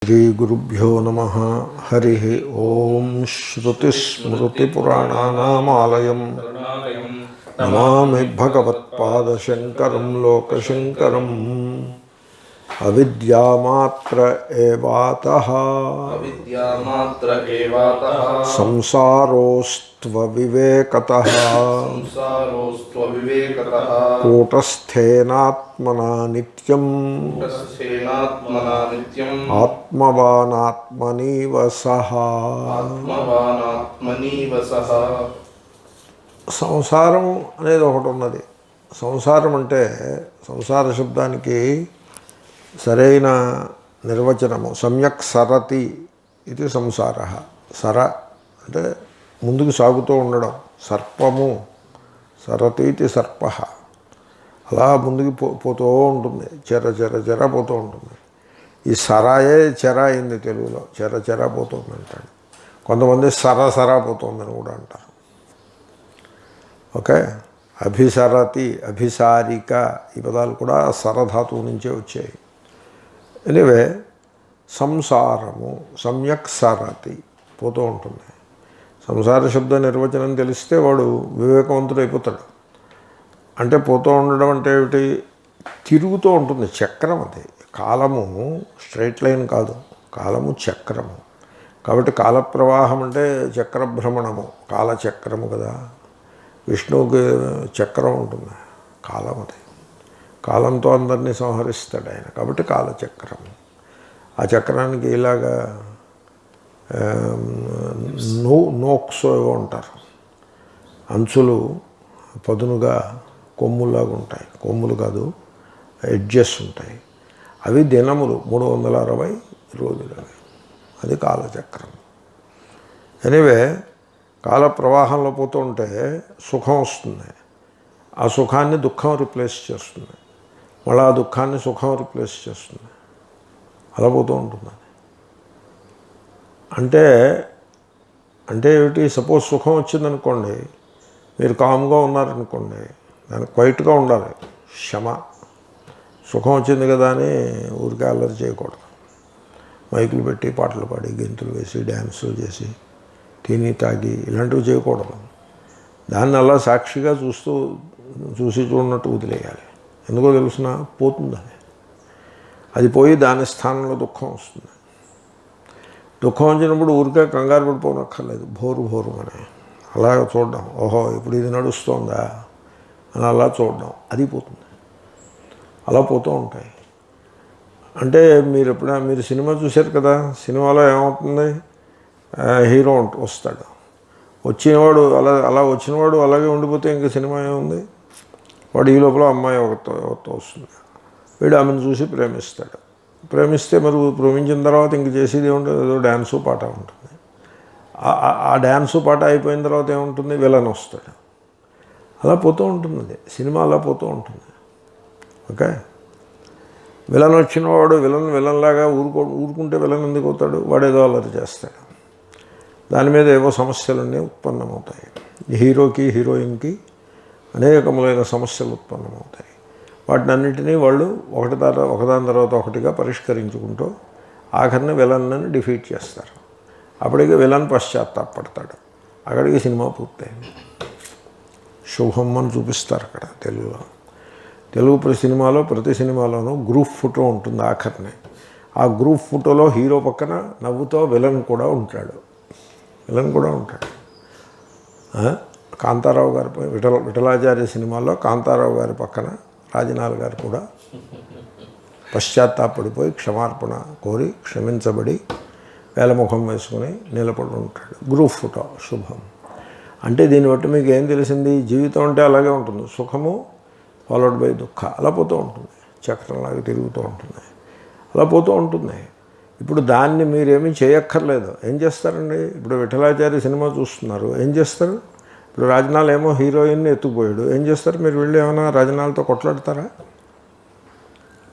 श्रीगुरुभ्यो नमः। हरिः ओं। श्रुतिस्मृतिपुराणानामालयं नमामि भगवत्पादशङ्करं लोकशङ्करम्। अविद्यामात्र एवातः संसारोस्त्वविवेकतः कूटस्थेनात्मना नित्यं आत्मवानात्मनीव सः। సంసారం అనేది ఒకటి ఉన్నది. సంసారం అంటే సంసార శబ్దానికి సరైన నిర్వచనము సమ్యక్ సరతి ఇది సంసార. సర అంటే ముందుకు సాగుతూ ఉండడం, సర్పము సరతి ఇది సర్ప, అలా ముందుకు పోతూ ఉంటుంది, చెర చెర చెర పోతూ ఉంటుంది. ఈ సరాయే చెర అయింది తెలుగులో, చెర చెర పోతుంది అంటాడు. కొంతమంది సర సరా పోతుందని కూడా అంటారు. ఓకే, అభిసరతి అభిసారిక ఈ పదాలు కూడా సరధాతువు నుంచే వచ్చాయి. ఎనివే సంసారము సమ్యక్ సరతి పోతూ ఉంటుంది. సంసార శబ్ద నిర్వచనం తెలిస్తే వాడు వివేకవంతుడు అయిపోతాడు. అంటే పోతూ ఉండడం అంటే ఏమిటి? తిరుగుతూ ఉంటుంది, చక్రం. అది కాలము స్ట్రైట్ లైన్ కాదు, కాలము చక్రము. కాబట్టి కాల ప్రవాహం అంటే చక్రభ్రమణము, కాలచక్రము కదా. విష్ణువుకి చక్రం ఉంటుంది, కాలం. అది కాలంతో అందరినీ సంహరిస్తాడు ఆయన, కాబట్టి కాలచక్రం. ఆ చక్రానికి ఇలాగా నోక్స్ ఏవో ఉంటారు, అంచులు పదునుగా కొమ్ములాగా ఉంటాయి. కొమ్ములు కాదు, ఎడ్జెస్ ఉంటాయి. అవి దినములు 360 రోజులు. అది కాలచక్రం. ఎనివే కాల ప్రవాహంలో పోతూ ఉంటే సుఖం వస్తుంది. ఆ సుఖాన్ని దుఃఖం రిప్లేస్ చేస్తుంది, మళ్ళీ ఆ దుఃఖాన్ని సుఖం రిప్లేస్ చేస్తుంది. అలా పోతూ ఉంటుంది. అంటే అంటే ఏమిటి? సపోజ్ సుఖం వచ్చిందనుకోండి, మీరు కామ్గా ఉన్నారనుకోండి, దానికి క్వైట్గా ఉండాలి. క్షమ. సుఖం వచ్చింది కదా అని ఊరికే అల్లరి చేయకూడదు. మైకులు పెట్టి పాటలు పాడి గెంతులు వేసి డ్యాన్సులు చేసి తిని తాగి ఇలాంటివి చేయకూడదు. దాన్ని అలా సాక్షిగా చూసి చూడనట్టు వదిలేయాలి. ఎందుకో తెలుసిన, పోతుంది అది. అది పోయి దాని స్థానంలో దుఃఖం వస్తుంది. దుఃఖం వచ్చినప్పుడు ఊరికే కంగారు పడిపోనక్కర్లేదు, భోరు భోరు అని అలా చూడడం. ఓహో ఇప్పుడు ఇది నడుస్తోందా అని అలా చూడడం, అది పోతుంది. అలా పోతూ ఉంటాయి. అంటే మీరు సినిమా చూశారు కదా, సినిమాలో ఏమవుతుంది? హీరో వస్తాడు, వచ్చినవాడు అలా వచ్చినవాడు అలాగే ఉండిపోతే ఇంక సినిమా ఏముంది? వాడు ఈ లోపల అమ్మాయి ఒకతో వస్తుంది, వీడు ఆమెను చూసి ప్రేమిస్తాడు. ప్రేమిస్తే మరి ప్రేమించిన తర్వాత ఇంక చేసేది ఏముంటుంది? ఏదో డ్యాన్సు పాట ఉంటుంది. ఆ డ్యాన్సు పాట అయిపోయిన తర్వాత ఏముంటుంది? విలన్ వస్తాడు. అలా పోతూ ఉంటుంది సినిమా, అలా పోతూ ఉంటుంది. ఓకే, విలన్ వచ్చినవాడు విలన్లాగా ఊరుకుంటే విలన్ ఎందుకు అవుతాడు? వాడు ఏదో అల్లరి చేస్తాడు, దాని మీద ఏవో సమస్యలన్నీ ఉత్పన్నమవుతాయి. హీరోకి హీరోయిన్కి అనేకములైన సమస్యలు ఉత్పన్నమవుతాయి. వాటిని అన్నింటినీ వాళ్ళు ఒకదాని తర్వాత ఒకటిగా పరిష్కరించుకుంటూ ఆఖరిని విలన్ని డిఫీట్ చేస్తారు. అప్పటికి విలన్ పశ్చాత్తాపడతాడు. అక్కడికి సినిమా పూర్తయింది. శుభం అని చూపిస్తారు అక్కడ తెలుగు ప్రతి సినిమాలోనూ గ్రూప్ ఫోటో ఉంటుంది ఆఖరిని. ఆ గ్రూప్ ఫోటోలో హీరో పక్కన నవ్వుతో విలన్ కూడా ఉంటాడు. కాంతారావు గారి విఠలాచార్య సినిమాలో కాంతారావు గారి పక్కన రాజనాల్ గారు కూడా పశ్చాత్తాపడిపోయి క్షమార్పణ కోరి క్షమించబడి వేలముఖం వేసుకుని నిలబడి ఉంటాడు. గ్రూప్ ఫోటో శుభం. అంటే దీన్ని బట్టి మీకు ఏం తెలిసింది? జీవితం అంటే అలాగే ఉంటుంది, సుఖము ఫాలోడ్ బై దుఃఖ, అలా పోతూ ఉంటుంది, చక్రంలాగా తిరుగుతూ ఉంటుంది, అలా పోతూ ఉంటుంది. ఇప్పుడు దాన్ని మీరేమీ చేయక్కర్లేదు. ఏం చేస్తారండి? ఇప్పుడు విఠలాచార్య సినిమా చూస్తున్నారు, ఏం చేస్తారు? ఇప్పుడు రాజనాల్ ఏమో హీరోయిన్ని ఎత్తుకుపోయాడు, ఏం చేస్తారు? మీరు వెళ్ళి ఏమైనా రాజనాల్తో కొట్లాడతారా?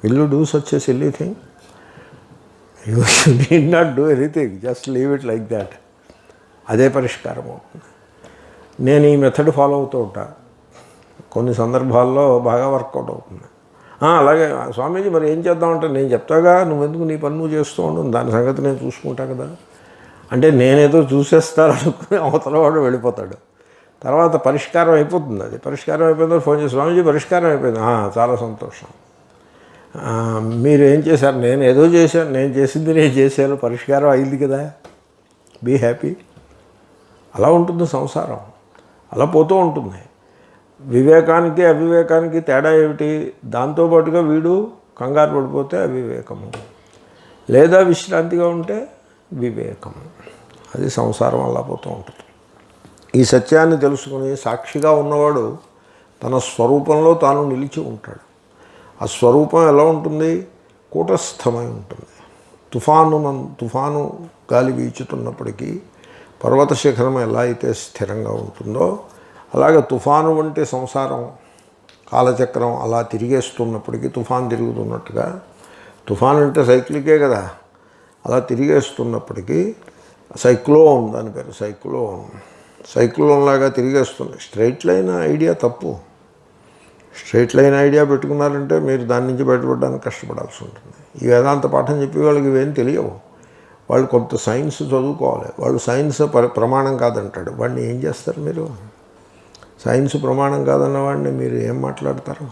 Will you do such a silly thing? You need not do anything, just leave it like that. అదే పరిష్కారం అవుతుంది. నేను ఈ మెథడ్ ఫాలో అవుతూ ఉంటా. కొన్ని సందర్భాల్లో బాగా వర్కౌట్ అవుతుంది. అలాగే స్వామీజీ మరి ఏం చేద్దామంటే నేను చెప్తాగా, నువ్వెందుకు నీ పని నువ్వు చేస్తూ ఉండు, దాని సంగతి నేను చూసుకుంటా కదా అంటే నేనేదో చూసేస్తాననుకుని అవతల వాడు వెళ్ళిపోతాడు. తర్వాత పరిష్కారం అయిపోతుంది. అది పరిష్కారం అయిపోయిందో ఫోన్ చేసి స్వామీజీ పరిష్కారం అయిపోయింది, చాలా సంతోషం. మీరు ఏం చేశారు? నేను ఏదో చేశాను, నేను చేసింది నేను చేశాను, పరిష్కారం అయింది కదా, బీ హ్యాపీ. అలా ఉంటుంది సంసారం, అలా పోతూ ఉంటుంది. వివేకానికి అవివేకానికి తేడా ఏమిటి? దాంతోపాటుగా వీడు కంగారు పడిపోతే అవివేకము, లేదా విశ్రాంతిగా ఉంటే వివేకము. అది సంసారం అలా పోతూ ఉంటుంది. ఈ సత్యాన్ని తెలుసుకుని సాక్షిగా ఉన్నవాడు తన స్వరూపంలో తాను నిలిచి ఉంటాడు. ఆ స్వరూపం ఎలా ఉంటుంది? కూటస్థమై ఉంటుంది. తుఫాను గాలి వీచుతున్నప్పటికీ పర్వత శిఖరం ఎలా అయితే స్థిరంగా ఉంటుందో అలాగే తుఫాను వంటి సంసారం కాలచక్రం అలా తిరిగేస్తున్నప్పటికీ, తుఫాను తిరుగుతున్నట్టుగా, తుఫాను అంటే సైక్లికే కదా, అలా తిరిగేస్తున్నప్పటికీ సైక్లోన్, దాని పేరు సైక్లోన్ లాగా తిరిగేస్తుంది. స్ట్రైట్ లైన్ ఐడియా తప్పు. స్ట్రైట్ లైన్ ఐడియా పెట్టుకున్నారంటే మీరు దాని నుంచి బయటపడడానికి కష్టపడాల్సి ఉంటుంది. ఈ వేదాంత పాఠం చెప్పే వాళ్ళకి ఇవేం తెలియవు. వాళ్ళు కొంత సైన్స్ చదువుకోవాలి. వాళ్ళు సైన్స్ ప్రమాణం కాదంటాడు, వాడిని ఏం చేస్తారు మీరు? సైన్స్ ప్రమాణం కాదన్న వాడిని మీరు ఏం మాట్లాడతారు?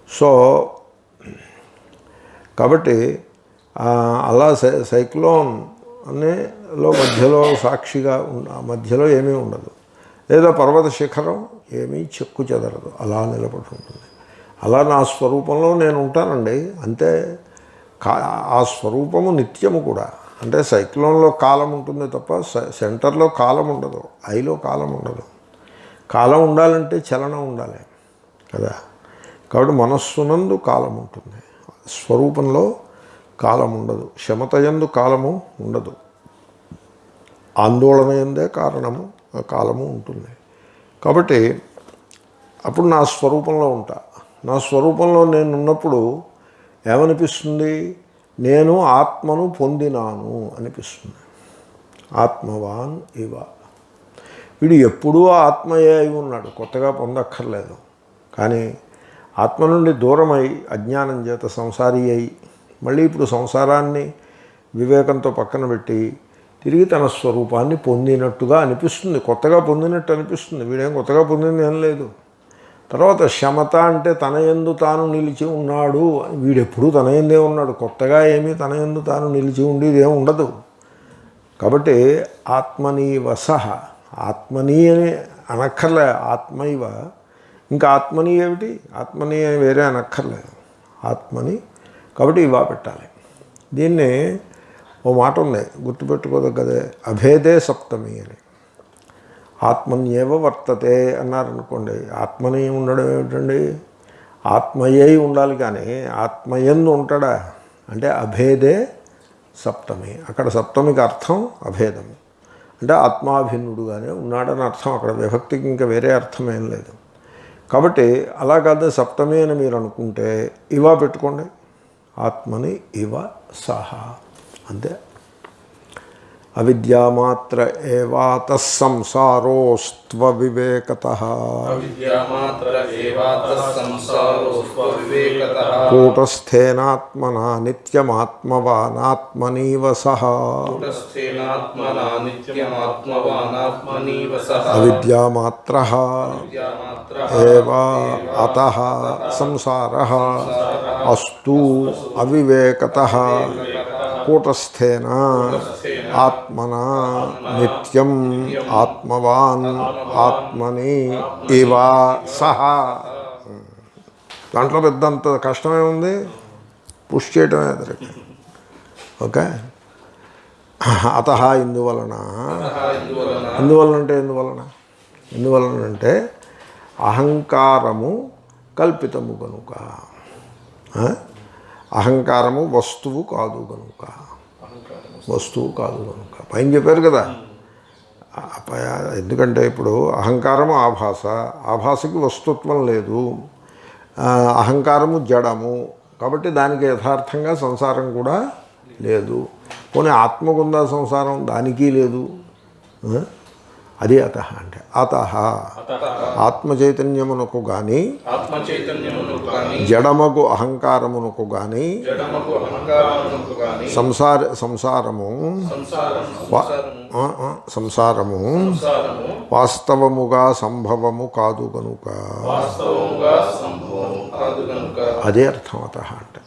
సో కాబట్టి అలా సైక్లోన్ అనేలో మధ్యలో సాక్షిగా మధ్యలో ఏమీ ఉండదు, లేదా పర్వత శిఖరం ఏమీ చెక్కు చెదరదు, అలా నిలబడి ఉంటుంది. అలా నా స్వరూపంలో నేను ఉంటానండి అంతే. ఆ స్వరూపము నిత్యము కూడా. అంటే సైక్లోన్లో కాలం ఉంటుంది తప్ప సెంటర్లో కాలం ఉండదు, ఐలో కాలం ఉండదు. కాలం ఉండాలంటే చలనం ఉండాలి కదా. కాబట్టి మనస్సునందు కాలం ఉంటుంది, స్వరూపంలో కాలం ఉండదు. శమతయందు కాలము ఉండదు, ఆందోళన ఎందే కాలము ఉంటుంది. కాబట్టి అప్పుడు నా స్వరూపంలో ఉంటా. నా స్వరూపంలో నేను ఉన్నప్పుడు ఏమనిపిస్తుంది? నేను ఆత్మను పొందినాను అనిపిస్తుంది. ఆత్మవాన్ ఇవ. వీడు ఎప్పుడూ ఆత్మయే అయి ఉన్నాడు, కొత్తగా పొందక్కర్లేదు. కానీ ఆత్మ నుండి దూరమై అజ్ఞానం చేత సంసారి అయి మళ్ళీ ఇప్పుడు సంసారాన్ని వివేకంతో పక్కన పెట్టి తిరిగి తన స్వరూపాన్ని పొందినట్టుగా అనిపిస్తుంది, కొత్తగా పొందినట్టు అనిపిస్తుంది. వీడేం కొత్తగా పొందింది ఏం లేదు. తర్వాత శమత అంటే తన యందు తాను నిలిచి ఉన్నాడు. వీడెప్పుడు తన యందే ఉన్నాడు, కొత్తగా ఏమీ తన యందు తాను నిలిచి ఉండేది ఏమి ఉండదు. కాబట్టి ఆత్మనీవ సహ, ఆత్మనీ అని అనక్కర్లే, ఆత్మైవ. ఇంకా ఆత్మని ఏమిటి? ఆత్మని అని వేరే అనక్కర్లేదు, ఆత్మని. కాబట్టి ఇవా పెట్టాలి. దీన్ని ఓ మాట ఉంది గుర్తుపెట్టుకోదగ్గదే, అభేదే సప్తమి అని. ఆత్మన్యేవ వర్తతే అన్నారనుకోండి. ఆత్మని ఉండడం ఏమిటండి? ఆత్మయే ఉండాలి, కానీ ఆత్మయందు ఉంటాడా అంటే అభేదే సప్తమి. అక్కడ సప్తమికి అర్థం అభేదము, అంటే ఆత్మాభిన్నుడుగానే ఉన్నాడని అర్థం. అక్కడ విభక్తికి ఇంకా వేరే అర్థం ఏం లేదు. కాబట్టి అలా కాదు సప్తమి అని మీరు అనుకుంటే ఇవా పెట్టుకోండి, ఆత్మని ఇవ సహా, అంతే. అవిద్యామాత్ర ఏవాతః సంసారోస్త్వ వివేకతః కూటస్థేనాత్మనా నిత్యమాత్మవానాత్మనీవ సహ. అవిద్యామాత్రః ఏవ అతః సంసారః అస్తు అవివేకతః కూటస్థేన ఆత్మన నిత్యం ఆత్మవాన్ ఆత్మని ఇవ సహ. దాంట్లో పెద్దంత కష్టమే ఉంది, పుష్ చేయటమే ఎదురుకి. ఓకే. అతః ఇందువలన అంటే అహంకారము కల్పితము కనుక. అహంకారము వస్తువు కాదు కనుక, పైన చెప్పారు కదా. ఎందుకంటే ఇప్పుడు అహంకారము ఆభాసకి వస్తుత్వం లేదు. అహంకారము జడము, కాబట్టి దానికి యథార్థంగా సంసారం కూడా లేదు. పోనీ ఆత్మకుందా సంసారం? దానికి లేదు. అది అత అంటే అత ఆత్మచైతన్యమునకు కానీ జడమగు అహంకారమునకు కానీ సంసారము వాస్తవముగా సంభవము కాదు కనుక అదే అర్థం అత అంటే.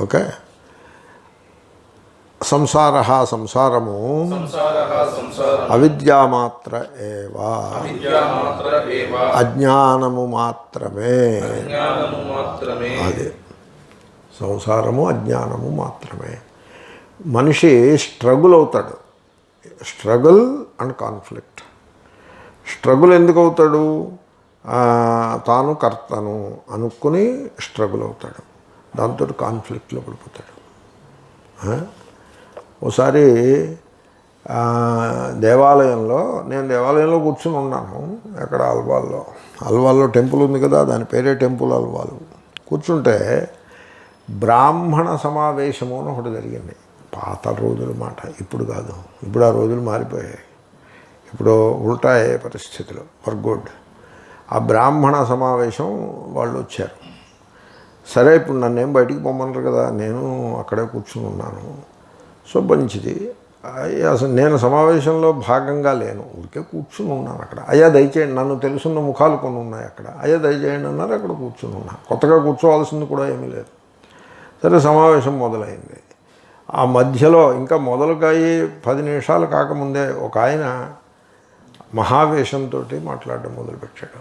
ఓకే. సంసారము అవిద్యామాత్ర ఏవా, అజ్ఞానము మాత్రమే. అదే సంసారము అజ్ఞానము మాత్రమే. మనిషి స్ట్రగుల్ అవుతాడు. Struggle and conflict. స్ట్రగుల్ ఎందుకు అవుతాడు? తాను కర్తను అనుకుని స్ట్రగుల్ అవుతాడు. దాంతో కాన్ఫ్లిక్ట్లో పడిపోతాడు. ఒకసారి నేను దేవాలయంలో కూర్చుని ఉన్నాను. ఎక్కడ అల్వాల్లో టెంపుల్ ఉంది కదా, దాని పేరే టెంపుల్ అల్వాలు. కూర్చుంటే బ్రాహ్మణ సమావేశము అని ఒకటి జరిగింది. పాత రోజుల మాట, ఇప్పుడు కాదు. ఇప్పుడు ఆ రోజులు మారిపోయాయి. ఇప్పుడు ఉల్టా అయ్యే పరిస్థితులు. For good. ఆ బ్రాహ్మణ సమావేశం వాళ్ళు వచ్చారు. సరే, ఇప్పుడు నన్నేం బయటికి పొమ్మన్నారు కదా, నేను అక్కడే కూర్చుని ఉన్నాను. సో మంచిది. అసలు నేను సమావేశంలో భాగంగా లేను, ఊరికే కూర్చుని ఉన్నాను అక్కడ. అయ్యా దయచేయండి, నన్ను తెలుసున్న ముఖాలు కొన్ని ఉన్నాయి అక్కడ. అయ్యా దయచేయండి అన్నారు. అక్కడ కూర్చుని ఉన్నాను. కొత్తగా కూర్చోవాల్సింది కూడా ఏమీ లేదు. సరే, సమావేశం మొదలైంది. ఆ మధ్యలో ఇంకా మొదలుకాయి 10 నిమిషాలు కాకముందే ఒక ఆయన మహావేశంతో మాట్లాడడం మొదలుపెట్టాడు.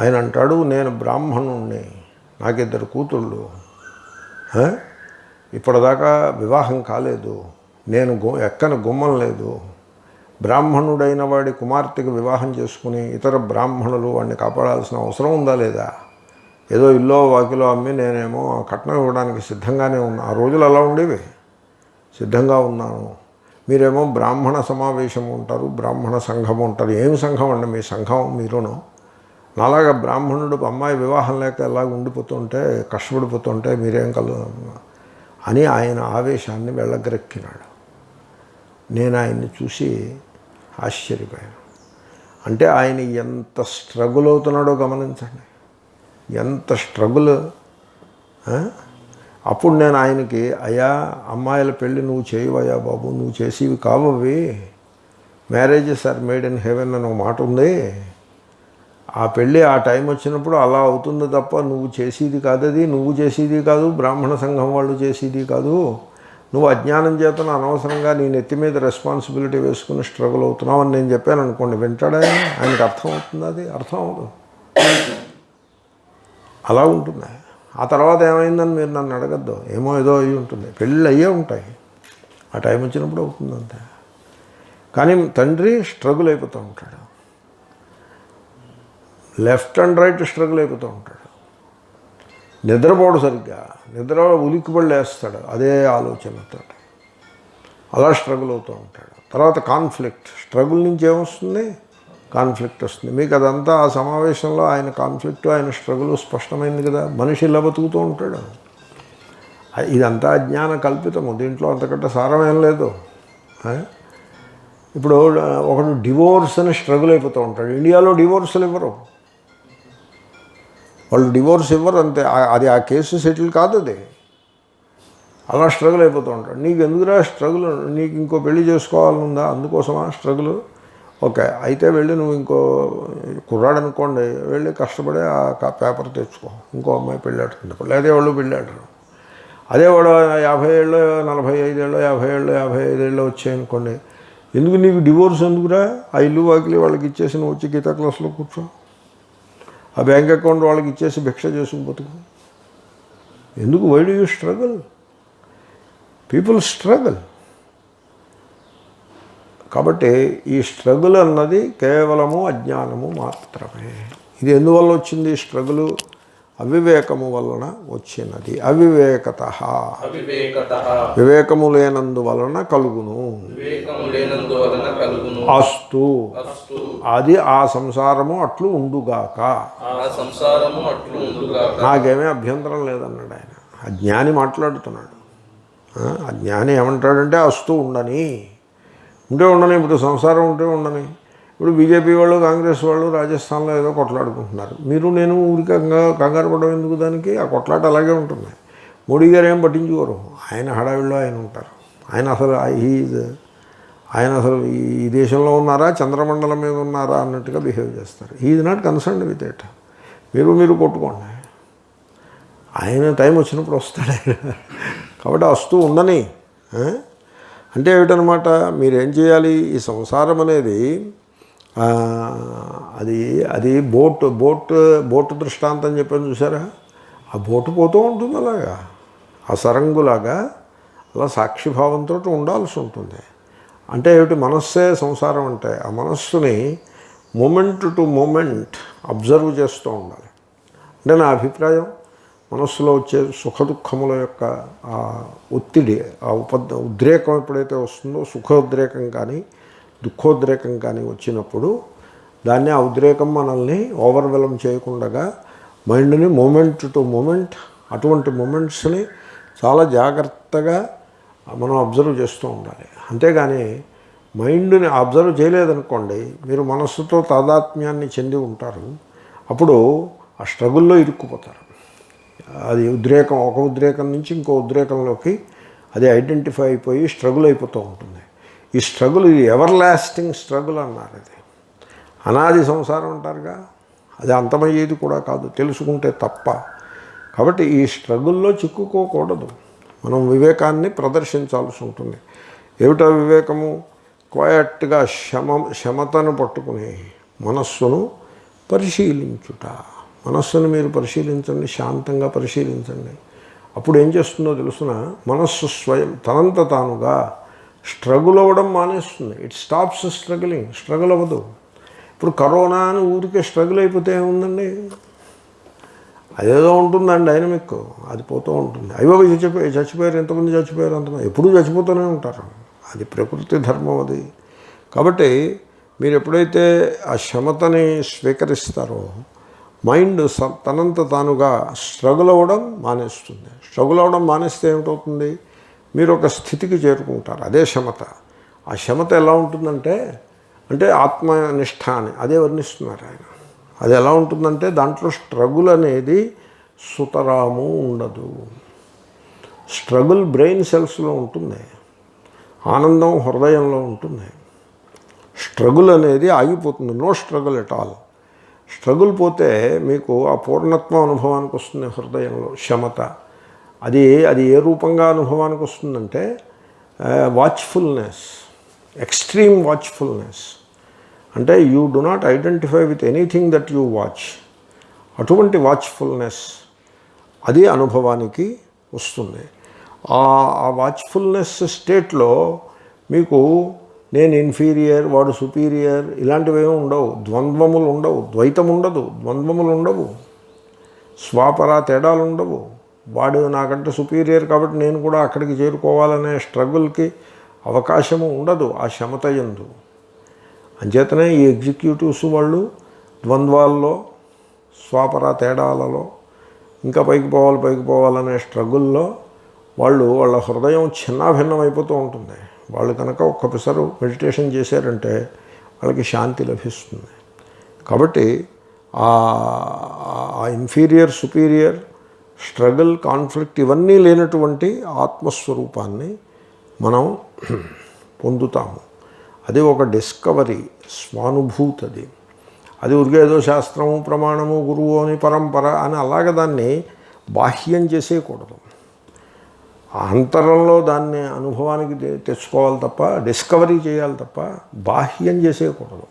ఆయన అంటాడు, నేను బ్రాహ్మణుణ్ణి, నాకు 2 కూతుళ్ళు, ఇప్పటిదాకా వివాహం కాలేదు, నేను ఎక్కని గుమ్మం లేదు, బ్రాహ్మణుడైన వాడి కుమార్తెకి వివాహం చేసుకుని ఇతర బ్రాహ్మణులు వాడిని కాపాడాల్సిన అవసరం ఉందా లేదా? ఏదో ఇల్లో వాకిలో అమ్మి నేనేమో కట్నం ఇవ్వడానికి సిద్ధంగానే ఉన్నా. ఆ రోజులు అలా ఉండేవి. సిద్ధంగా ఉన్నాను. మీరేమో బ్రాహ్మణ సమావేశం ఉంటారు, బ్రాహ్మణ సంఘం ఉంటారు. ఏమి సంఘం అండి మీ సంఘం? మీరును నాలాగా బ్రాహ్మణుడు అమ్మాయి వివాహం లేక ఎలాగ ఉండిపోతుంటే, కష్టపడిపోతుంటే మీరేం అని ఆయన ఆవేశాన్ని వెళ్ళగరెక్కినాడు. నేను ఆయన్ని చూసి ఆశ్చర్యపోయాను. అంటే ఆయన ఎంత స్ట్రగుల్ అవుతున్నాడో గమనించండి. ఎంత స్ట్రగుల్. అప్పుడు నేను ఆయనకి, అయ్యా అమ్మాయిల పెళ్ళి నువ్వు చేయవయ్యా బాబు, నువ్వు చేసేవి కావవి, marriages are made in heaven అని ఒక మాట ఉంది. ఆ పెళ్ళి ఆ టైం వచ్చినప్పుడు అలా అవుతుంది తప్ప నువ్వు చేసేది కాదు, అది నువ్వు చేసేది కాదు, బ్రాహ్మణ సంఘం వాళ్ళు చేసేది కాదు. నువ్వు అజ్ఞానం చేతన అనవసరంగా నీ నెత్తి మీద రెస్పాన్సిబిలిటీ వేసుకుని స్ట్రగుల్ అవుతున్నావు అని నేను చెప్పాను అనుకోండి, వింటాడా? ఆయనకు అర్థం అవుతుంది? అది అర్థం అవుతుంది. అలా ఉంటుంది. ఆ తర్వాత ఏమైందని మీరు నన్ను అడగద్దు. ఏమో ఏదో అయ్యి ఉంటుంది. పెళ్ళిళ్ళు అయ్యే ఉంటాయి, ఆ టైం వచ్చినప్పుడు అవుతుంది అంతే. కానీ తండ్రి స్ట్రగుల్ అయిపోతూ ఉంటాడు. లెఫ్ట్ అండ్ రైట్ స్ట్రగుల్ అయిపోతూ ఉంటాడు. నిద్రపోడు సరిగ్గా, నిద్ర ఉలిక్కిపడి లేస్తాడు అదే ఆలోచనతో. అలా స్ట్రగుల్ అవుతూ ఉంటాడు. తర్వాత కాన్ఫ్లిక్ట్. స్ట్రగుల్ నుంచి ఏమొస్తుంది? కాన్ఫ్లిక్ట్ వస్తుంది. మీకు అదంతా ఆ సమావేశంలో ఆయన కాన్ఫ్లిక్ట్, ఆయన స్ట్రగుల్ స్పష్టమైంది కదా. మనిషి ఇలా బతుకుతూ ఉంటాడు. ఇదంతా అజ్ఞాన కల్పితము. దీంట్లో అంతకంటే సారం ఏం లేదు. ఇప్పుడు ఒకడు డివోర్స్ అని స్ట్రగుల్ అయిపోతూ ఉంటాడు. ఇండియాలో డివోర్సులు ఇవ్వరు, వాళ్ళు డివోర్స్ ఇవ్వరు అంతే. అది ఆ కేసు సెటిల్ కాదు. అది అలా స్ట్రగుల్ అయిపోతూ ఉంటాడు. నీకు ఎందుకురా స్ట్రగుల్? నీకు ఇంకో పెళ్లి చేసుకోవాలనుందా? అందుకోసమా స్ట్రగుల్? ఓకే, అయితే వెళ్ళి నువ్వు ఇంకో కుర్రాడు అనుకోండి, వెళ్ళి కష్టపడి ఆ పేపర్ తెచ్చుకో, ఇంకో అమ్మాయి పెళ్ళాడుకుంటాడు. లేదా వాళ్ళు పెళ్ళాడరు. అదే వాడు 50 ఏళ్ళు, 45 ఏళ్ళు, 50 ఏళ్ళు, 55 ఏళ్ళు వచ్చాయనుకోండి, ఎందుకు నీకు డివోర్స్ ఎందుకురా? ఆ ఇల్లు వాకిలి వాళ్ళకి ఇచ్చేసి నువ్వు వచ్చి గీతా క్లాస్లో కూర్చో, ఆ బ్యాంక్ అకౌంట్ వాళ్ళకి ఇచ్చేసి భిక్ష చేసుకుని బతుకు. ఎందుకు? Why do you struggle? People struggle. కాబట్టి ఈ స్ట్రగుల్ అన్నది కేవలము అజ్ఞానము మాత్రమే. ఇది ఎందువల్ల వచ్చింది? ఈ స్ట్రగులు అవివేకము వలన వచ్చినది. అవివేకత, వివేకము లేనందువలన కలుగును. అస్తు, అది ఆ సంసారము అట్లు ఉండుగాక. నాకేమీ అభ్యంతరం లేదన్నాడు ఆయన. అజ్ఞాని మాట్లాడుతున్నాడు. అజ్ఞాని ఏమంటాడంటే అస్తు ఉండని, ఉంటే ఉండని, ఇప్పుడు సంసారం ఉంటే ఉండని. ఇప్పుడు బీజేపీ వాళ్ళు, కాంగ్రెస్ వాళ్ళు రాజస్థాన్లో ఏదో కొట్లాడుకుంటున్నారు. మీరు నేను ఊరికి కంగారు పడడం ఎందుకు? దానికి ఆ కొట్లాట అలాగే ఉంటుంది. మోడీ గారు ఏం పట్టించుకోరు, ఆయన హడావిడిలో ఆయన ఉంటారు. ఆయన అసలు ఈ దేశంలో ఉన్నారా, చంద్రమండలం మీద ఉన్నారా అన్నట్టుగా బిహేవ్ చేస్తారు. Is not concerned with it. మీరు కొట్టుకోండి, ఆయన టైం వచ్చినప్పుడు వస్తాడు ఆయన. కాబట్టి వస్తూ ఉండని. అంటే ఏమిటనమాట, మీరేం చేయాలి? ఈ సంసారం అనేది అది బోటు దృష్టాంతం చెప్పాను చూసారా? ఆ బోటు పోతూ ఉంటుంది అలాగా, ఆ సరంగులాగా అలా సాక్షిభావంతో ఉండాల్సి ఉంటుంది. అంటే ఏమిటి? మనస్సే సంసారం. అంటే ఆ మనస్సుని మూమెంట్ టు మూమెంట్ అబ్జర్వ్ చేస్తూ ఉండాలి. అంటే నా అభిప్రాయం, మనస్సులో వచ్చే సుఖదుఖముల యొక్క ఆ ఒత్తిడి, ఆ ఉద్రేకం ఎప్పుడైతే వస్తుందో, సుఖోద్రేకం కానీ దుఃఖోద్రేకం కానీ వచ్చినప్పుడు దాన్ని, ఆ ఉద్రేకం మనల్ని ఓవర్వెల్మ్ చేయకుండా మైండ్ని మూమెంట్ టు మూమెంట్, అటువంటి మూమెంట్స్ని చాలా జాగ్రత్తగా మనం అబ్జర్వ్ చేస్తూ ఉండాలి. అంతేగాని మైండ్ని అబ్జర్వ్ చేయలేదనుకోండి, మీరు మనస్సుతో తాదాత్మ్యాన్ని చెంది ఉంటారు. అప్పుడు ఆ స్ట్రగుల్లో ఇరుక్కుపోతారు. అది ఉద్రేకం, ఒక ఉద్రేకం నుంచి ఇంకో ఉద్రేకంలోకి అది ఐడెంటిఫై అయిపోయి స్ట్రగుల్ అయిపోతూ ఉంటుంది. ఈ స్ట్రగుల్, ఇది ఎవర్ లాస్టింగ్ స్ట్రగుల్ అన్నారు. అది అనాది సంసారం అంటారుగా, అది అంతమయ్యేది కూడా కాదు తెలుసుకుంటే తప్ప. కాబట్టి ఈ స్ట్రగుల్లో చిక్కుకోకూడదు. మనం వివేకాన్ని ప్రదర్శించాల్సి ఉంటుంది. ఏమిటా వివేకము? క్వయట్గా శమతను పట్టుకుని మనస్సును పరిశీలించుట. మనస్సును మీరు పరిశీలించండి, శాంతంగా పరిశీలించండి. అప్పుడు ఏం చేస్తుందో తెలుసిన, మనస్సు స్వయం తనంత తానుగా స్ట్రగుల్ అవ్వడం మానేస్తుంది. It stops struggling. స్ట్రగుల్ అవ్వదు. ఇప్పుడు కరోనా అని ఊరికే స్ట్రగుల్ అయిపోతే ఏముందండి? అదేదో ఉంటుందండి డైనమిక్, అది పోతూ ఉంటుంది. అయ్యో చచ్చిపోయారు, ఎంతమంది చచ్చిపోయారు, అంతమంది ఎప్పుడూ చచ్చిపోతూనే ఉంటారు. అది ప్రకృతి ధర్మం అది. కాబట్టి మీరు ఎప్పుడైతే ఆ క్షమతని స్వీకరిస్తారో, మైండ్ తనంత తానుగా స్ట్రగుల్ అవ్వడం మానేస్తుంది. స్ట్రగుల్ అవ్వడం మానేస్తే ఏమిటవుతుంది? మీరు ఒక స్థితికి చేరుకుంటారు. అదే క్షమత. ఆ క్షమత ఎలా ఉంటుందంటే, ఆత్మనిష్ట అని అదే వర్ణిస్తున్నారు ఆయన. అది ఎలా ఉంటుందంటే, దాంట్లో స్ట్రగుల్ అనేది సుతరాము ఉండదు. స్ట్రగుల్ బ్రెయిన్ సెల్స్లో ఉంటుంది, ఆనందం హృదయంలో ఉంటుంది. స్ట్రగుల్ అనేది ఆగిపోతుంది. No struggle at all. Struggle పోతే మీకు ఆ పూర్ణత్వం అనుభవానికి వస్తుంది హృదయంలో. క్షమత అది ఏ రూపంగా అనుభవానికి వస్తుందంటే, వాచ్ఫుల్నెస్, ఎక్స్ట్రీమ్ వాచ్ఫుల్నెస్. అంటే you do not identify with anything that you watch. అటువంటి వాచ్ఫుల్నెస్ అది అనుభవానికి వస్తుంది. ఆ వాచ్ఫుల్నెస్ స్టేట్లో మీకు నేను ఇన్ఫీరియర్, వాడు సుపీరియర్, ఇలాంటివి ఏమి ఉండవు. ద్వంద్వములు ఉండవు, ద్వైతం ఉండదు, ద్వంద్వములు ఉండవు, స్వాపరా తేడాలు ఉండవు. వాడు నాకంటే సుపీరియర్ కాబట్టి నేను కూడా అక్కడికి చేరుకోవాలనే స్ట్రగుల్కి అవకాశము ఉండదు ఆ క్షమత యందు. అంచేతనే ఈ ఎగ్జిక్యూటివ్స్ వాళ్ళు ద్వంద్వాల్లో, స్వాపరా తేడాలలో, ఇంకా పైకి పోవాలనే స్ట్రగుల్లో వాళ్ళ హృదయం చిన్నాభిన్నం అయిపోతూ ఉంటుంది. వాళ్ళు కనుక ఒక్కసారి మెడిటేషన్ చేశారంటే వాళ్ళకి శాంతి లభిస్తుంది. కాబట్టి ఆ ఇన్ఫీరియర్, సుపీరియర్, స్ట్రగుల్, కాన్ఫ్లిక్ట్ ఇవన్నీ లేనటువంటి ఆత్మస్వరూపాన్ని మనం పొందుతాము. అది ఒక డిస్కవరీ, స్వానుభూతి. అది ఊరికే ఏదో శాస్త్రము, ప్రమాణము, గురువు అని, పరంపర అని అలాగే దాన్ని బాహ్యం చేసేయకూడదు. అంతరంలో దాన్ని అనుభవానికి తెచ్చుకోవాలి తప్ప, డిస్కవరీ చేయాలి తప్ప బాహ్యం చేసేయకూడదు.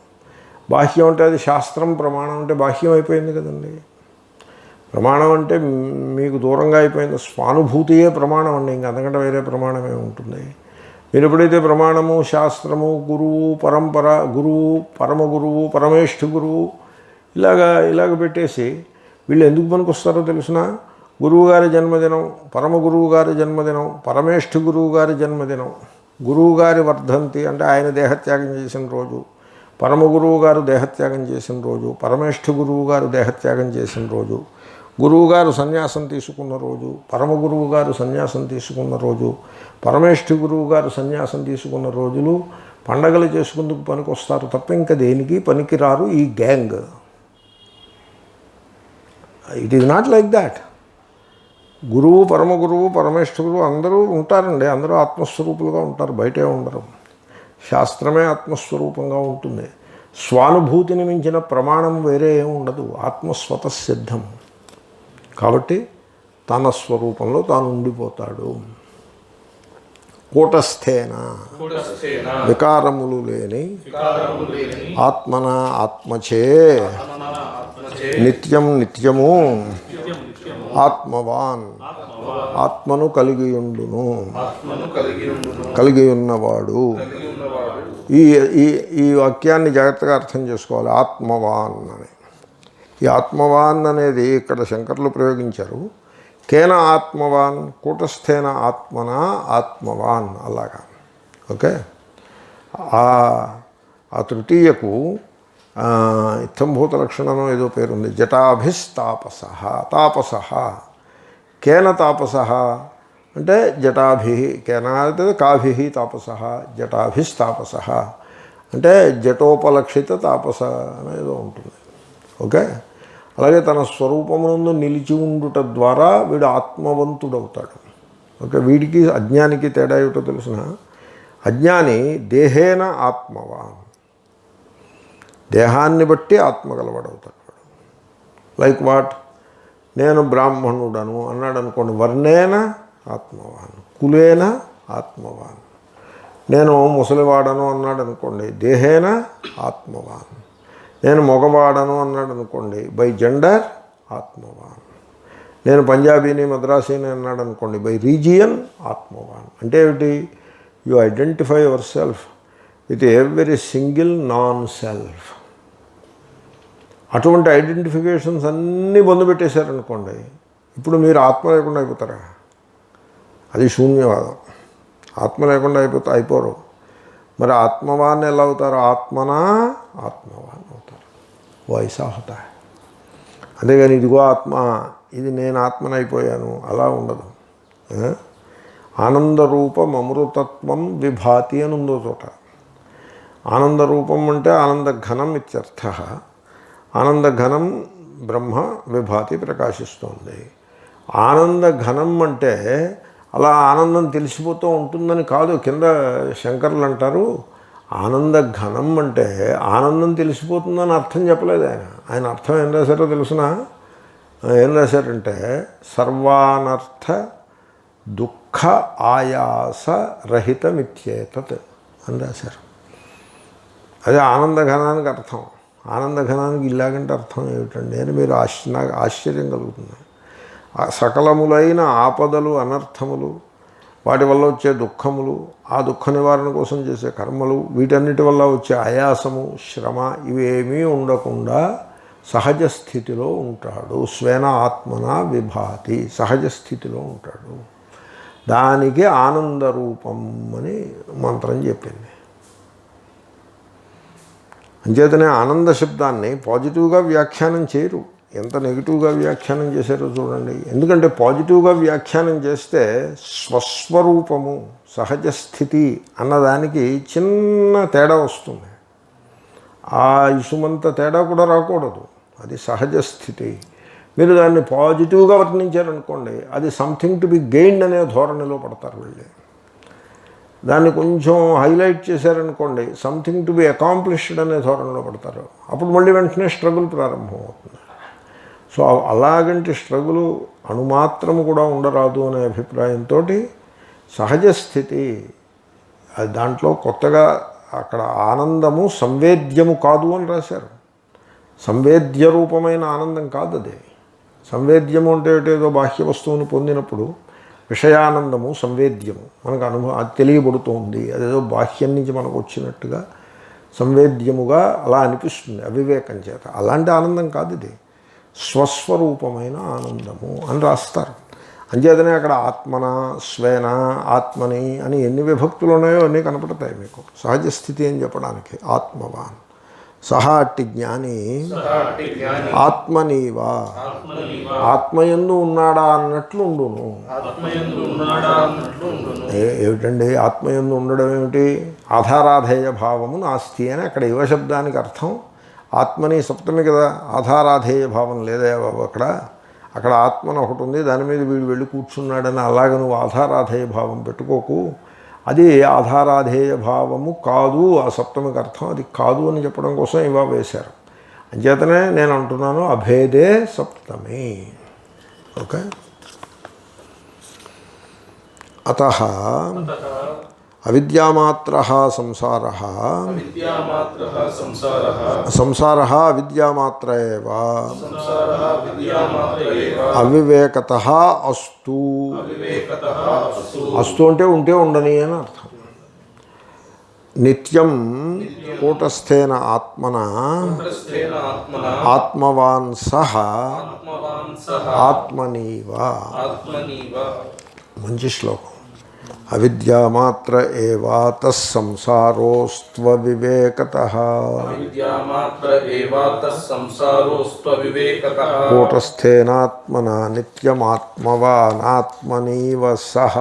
బాహ్యం అంటే అది శాస్త్రం, ప్రమాణం అంటే బాహ్యం అయిపోయింది కదండి. ప్రమాణం అంటే మీకు దూరంగా అయిపోయింది. స్వానుభూతియే ప్రమాణం అండి, ఇంక అంతకంటే వేరే ప్రమాణమే ఉంటుంది. మీరు ఎప్పుడైతే ప్రమాణము, శాస్త్రము, గురువు, పరంపర, గురువు, పరమ గురువు, పరమేష్ఠ గురువు ఇలాగ పెట్టేసి వీళ్ళు ఎందుకు పనికొస్తారో తెలిసిన, గురువుగారి జన్మదినం, పరమ గురువు గారి జన్మదినం, పరమేష్ఠ గురువు గారి జన్మదినం, గురువుగారి వర్ధంతి అంటే ఆయన దేహత్యాగం చేసిన రోజు, పరమ గురువు గారు దేహత్యాగం చేసిన రోజు, పరమేష్ఠ గురువు గారు దేహత్యాగం చేసిన రోజు, గురువుగారు సన్యాసం తీసుకున్న రోజు, పరమ గురువు గారు సన్యాసం తీసుకున్న రోజు, పరమేష్ఠ గురువు గారు సన్యాసం తీసుకున్న రోజులు, పండగలు చేసుకుందుకు పనికి వస్తారు తప్ప ఇంకా దేనికి పనికిరారు ఈ gang. It is not like that. గురువు, పరమ గురువు, పరమేశ్వరుడు అందరూ ఉంటారండి. అందరూ ఆత్మస్వరూపులుగా ఉంటారు, బయటే ఉండరు. శాస్త్రమే ఆత్మస్వరూపంగా ఉంటుంది. స్వానుభూతిని మించిన ప్రమాణం వేరే ఏమి ఉండదు. ఆత్మస్వతసిద్ధం కాబట్టి తన స్వరూపంలో తాను ఉండిపోతాడు. కూటస్థేన వికారములు లేని ఆత్మన ఆత్మచే నిత్యం నిత్యము ఆత్మవాన్ ఆత్మను కలిగియుండును కలిగి ఉన్నవాడు. ఈ ఈ ఈ వాక్యాన్ని జాగ్రత్తగా అర్థం చేసుకోవాలి. ఆత్మవాన్ అని, ఈ ఆత్మవాన్ అనేది ఇక్కడ శంకర్లు ప్రయోగించారు. కేన ఆత్మవాన్, కూటస్థేన ఆత్మన ఆత్మవాన్, అలాగా. ఓకే. ఆ తృతీయకు ఇత్తంభూత లక్షణం ఏదో పేరుంది. జటాభిస్తాపస తాపస. కేన తాపస అంటే జటాభి, కేన అంటే కాభి తాపస, జటాభిస్తాపస అంటే జటోపలక్షిత తాపస అనేదో ఉంటుంది. ఓకే. అలాగే తన స్వరూపమునందు నిలిచి ఉండుట ద్వారా వీడు ఆత్మవంతుడవుతాడు. ఓకే. వీడికి అజ్ఞానికి తేడా ఏమిటో తెలిసిన, అజ్ఞాని దేహేన ఆత్మవాన్, దేహాన్ని బట్టి ఆత్మ గలవాడవుతాడు. లైక్ వాట్, నేను బ్రాహ్మణుడను అన్నాడు అనుకోండి, వర్ణేన ఆత్మవాన్, కులేన ఆత్మవాన్. నేను ముసలివాడను అన్నాడు అనుకోండి, దేహేన ఆత్మవాన్. నేను మగవాడను అన్నాడు అనుకోండి, బై జెండర్ ఆత్మవాన్. నేను పంజాబీని మద్రాసీని అన్నాడు అనుకోండి, బై రీజియన్ ఆత్మవాన్. అంటే ఏమిటి? You identify your self with every single non self. అటువంటి ఐడెంటిఫికేషన్స్ అన్నీ పొందుపెట్టేశారనుకోండి, ఇప్పుడు మీరు ఆత్మ లేకుండా అయిపోతారా? అది శూన్యవాదం. ఆత్మ లేకుండా అయిపోరు. మరి ఆత్మవాన్ ఎలా అవుతారు? ఆత్మనా ఆత్మవాన్ అవుతారు. వయసా హోతా. అంతేగాని ఇదిగో ఆత్మ, ఇది నేను ఆత్మనైపోయాను అలా ఉండదు. ఆనందరూపం అమృతత్వం విభాతి అని ఉందో చోట. ఆనందరూపం అంటే ఆనందఘనం ఇత్యర్థ. ఆనందఘనం బ్రహ్మ విభాతి ప్రకాశిస్తోంది. ఆనందఘనం అంటే అలా ఆనందం తెలిసిపోతూ ఉంటుందని కాదు. కింద శంకర్లు అంటారు, ఆనందఘనం అంటే ఆనందం తెలిసిపోతుందని అర్థం చెప్పలేదు ఆయన. ఆయన అర్థం ఏం రాశారో తెలుసిన? ఏం రాశారంటే సర్వానర్థ దుఃఖ ఆయాస రహితమిత్యేతత్ అని రాశారు. అదే ఆనందఘనానికి అర్థం. ఆనందఘనానికి ఇలాగంటే అర్థం ఏమిటండి అని మీరు నాకు ఆశ్చర్యం కలుగుతుంది. సకలములైన ఆపదలు, అనర్థములు, వాటి వల్ల వచ్చే దుఃఖములు, ఆ దుఃఖ నివారణ కోసం చేసే కర్మలు, వీటన్నిటి వల్ల వచ్చే ఆయాసము, శ్రమ ఇవేమీ ఉండకుండా సహజ స్థితిలో ఉంటాడు. స్వేన ఆత్మన విభాతి, సహజ స్థితిలో ఉంటాడు. దానికి ఆనందరూపం అని మంత్రం చెప్పింది. అంచేతనే ఆనంద శబ్దాన్ని పాజిటివ్గా వ్యాఖ్యానం చేయరు. ఎంత నెగిటివ్గా వ్యాఖ్యానం చేశారో చూడండి. ఎందుకంటే పాజిటివ్గా వ్యాఖ్యానం చేస్తే స్వస్వరూపము, సహజ స్థితి అన్నదానికి చిన్న తేడా వస్తుంది. ఆ ఇసుమంత తేడా కూడా రాకూడదు. అది సహజ స్థితి. మీరు దాన్ని పాజిటివ్గా వర్ణించారనుకోండి, అది సంథింగ్ టు బి గెయిన్డ్ అనే ధోరణిలో పడతారు వెళ్ళి. దాన్ని కొంచెం హైలైట్ చేశారనుకోండి, సంథింగ్ టు బి అకాంప్లిష్డ్ అనే ధోరణిలో పడతారు. అప్పుడు మళ్ళీ వెంటనే స్ట్రగుల్ ప్రారంభం అవుతుంది. సో అలాగంటి స్ట్రగులు అణుమాత్రము కూడా ఉండరాదు అనే అభిప్రాయంతో సహజ స్థితి, అది దాంట్లో కొత్తగా అక్కడ ఆనందము సంవేద్యము కాదు అని రాశారు. సంవేద్య రూపమైన ఆనందం కాదు అది. సంవేద్యము అంటే ఏదో బాహ్య వస్తువును పొందినప్పుడు విషయానందము సంవేద్యము, మనకు అది తెలియబడుతోంది, అదేదో బాహ్యం నుంచి మనకు వచ్చినట్టుగా సంవేద్యముగా అలా అనిపిస్తుంది అవివేకం చేత. అలాంటి ఆనందం కాదు ఇది, స్వస్వరూపమైన ఆనందము అని రాస్తారు. అంచేతనే అక్కడ ఆత్మన, స్వేన, ఆత్మని అని ఎన్ని విభక్తులు ఉన్నాయో అన్నీ కనపడతాయి మీకు. సహజ స్థితి అని చెప్పడానికి ఆత్మవాన్. సహా అట్టి జ్ఞాని ఆత్మనీవా, ఆత్మయందు ఉన్నాడా అన్నట్లు ఉండును. ఏమిటండి ఆత్మయందు ఉండడం ఏమిటి? ఆధారాధేయ భావము నాస్తి అని అక్కడ యువశబ్దానికి అర్థం. ఆత్మని సప్తమి కదా, ఆధారాధేయ భావం లేదా బాబు అక్కడ. అక్కడ ఆత్మను ఒకటి ఉంది, దాని మీద వీడు వెళ్ళి కూర్చున్నాడని అలాగ నువ్వు ఆధారాధేయ భావం పెట్టుకోకు. అది ఆధారాధేయ భావము కాదు, ఆ సప్తమికి అర్థం అది కాదు అని చెప్పడం కోసం ఇవా వేశారు. అంచేతనే నేను అంటున్నాను అభేదే సప్తమి. ఓకే. అతః అవిద్యామాత్రః సంసారః సంసారః అవిద్యామాత్ర ఏవ అవివేకతః అస్తు. అస్తు అంటే ఉంటే ఉండని అని అర్థం. నిత్యం కూటస్థేన ఆత్మన ఆత్మవాన్ సహ ఆత్మనీవ. మంచి శ్లోకం. అవిద్యామాత్ర ఏవా తస్సంసారోస్త్వ వివేకతః కూటస్థేనాత్మనా నిత్యమాత్మవానాత్మనీవ సహ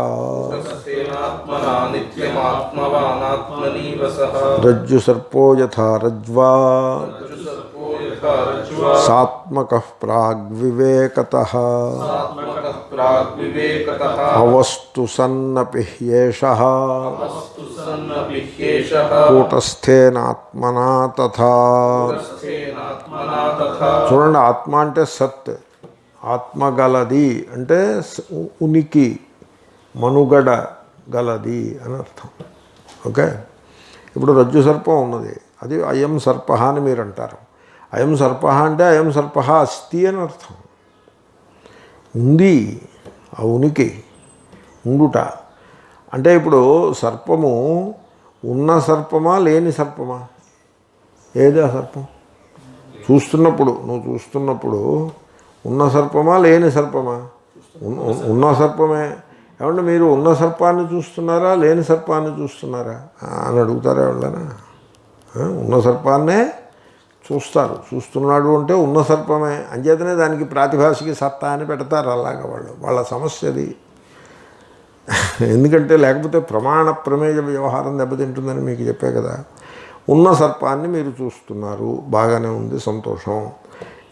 రజ్జు సర్పో యథా రజ్వా సాత్మకః ప్రాగ్వివేకతః అవస్తు సన్నపి హ్యేషః కూటస్థేనాత్మనా తథా. చూడండి, ఆత్మ అంటే సత్, ఆత్మ గలది అంటే ఉనికి, మనుగడ గలది అని అర్థం. ఓకే. ఇప్పుడు రజ్జు సర్పం ఉన్నది, అది అయం సర్ప అని మీరు అంటారు. అయం సర్ప అంటే అయం సర్ప అస్తి అని అర్థం. ఉంది, ఆ ఉనికి, ఉండుట. అంటే ఇప్పుడు సర్పము ఉన్న సర్పమా లేని సర్పమా? ఏది ఆ సర్పం? చూస్తున్నప్పుడు, నువ్వు చూస్తున్నప్పుడు ఉన్న సర్పమా లేని సర్పమా? ఉన్న సర్పమే. ఏమంటే మీరు ఉన్న సర్పాన్ని చూస్తున్నారా లేని సర్పాన్ని చూస్తున్నారా అని అడుగుతారా ఎవరైనా? ఉన్న సర్పాన్నే చూస్తారు. చూస్తున్నాడు అంటే ఉన్న సర్పమే. అంచేతనే దానికి ప్రాతిభాషిక సత్తా అని పెడతారు. అలాగ వాళ్ళ సమస్యది. ఎందుకంటే లేకపోతే ప్రమాణ ప్రమేయ వ్యవహారం దెబ్బతింటుందని మీకు చెప్పే కదా. ఉన్న సర్పాన్ని మీరు చూస్తున్నారు, బాగానే ఉంది, సంతోషం.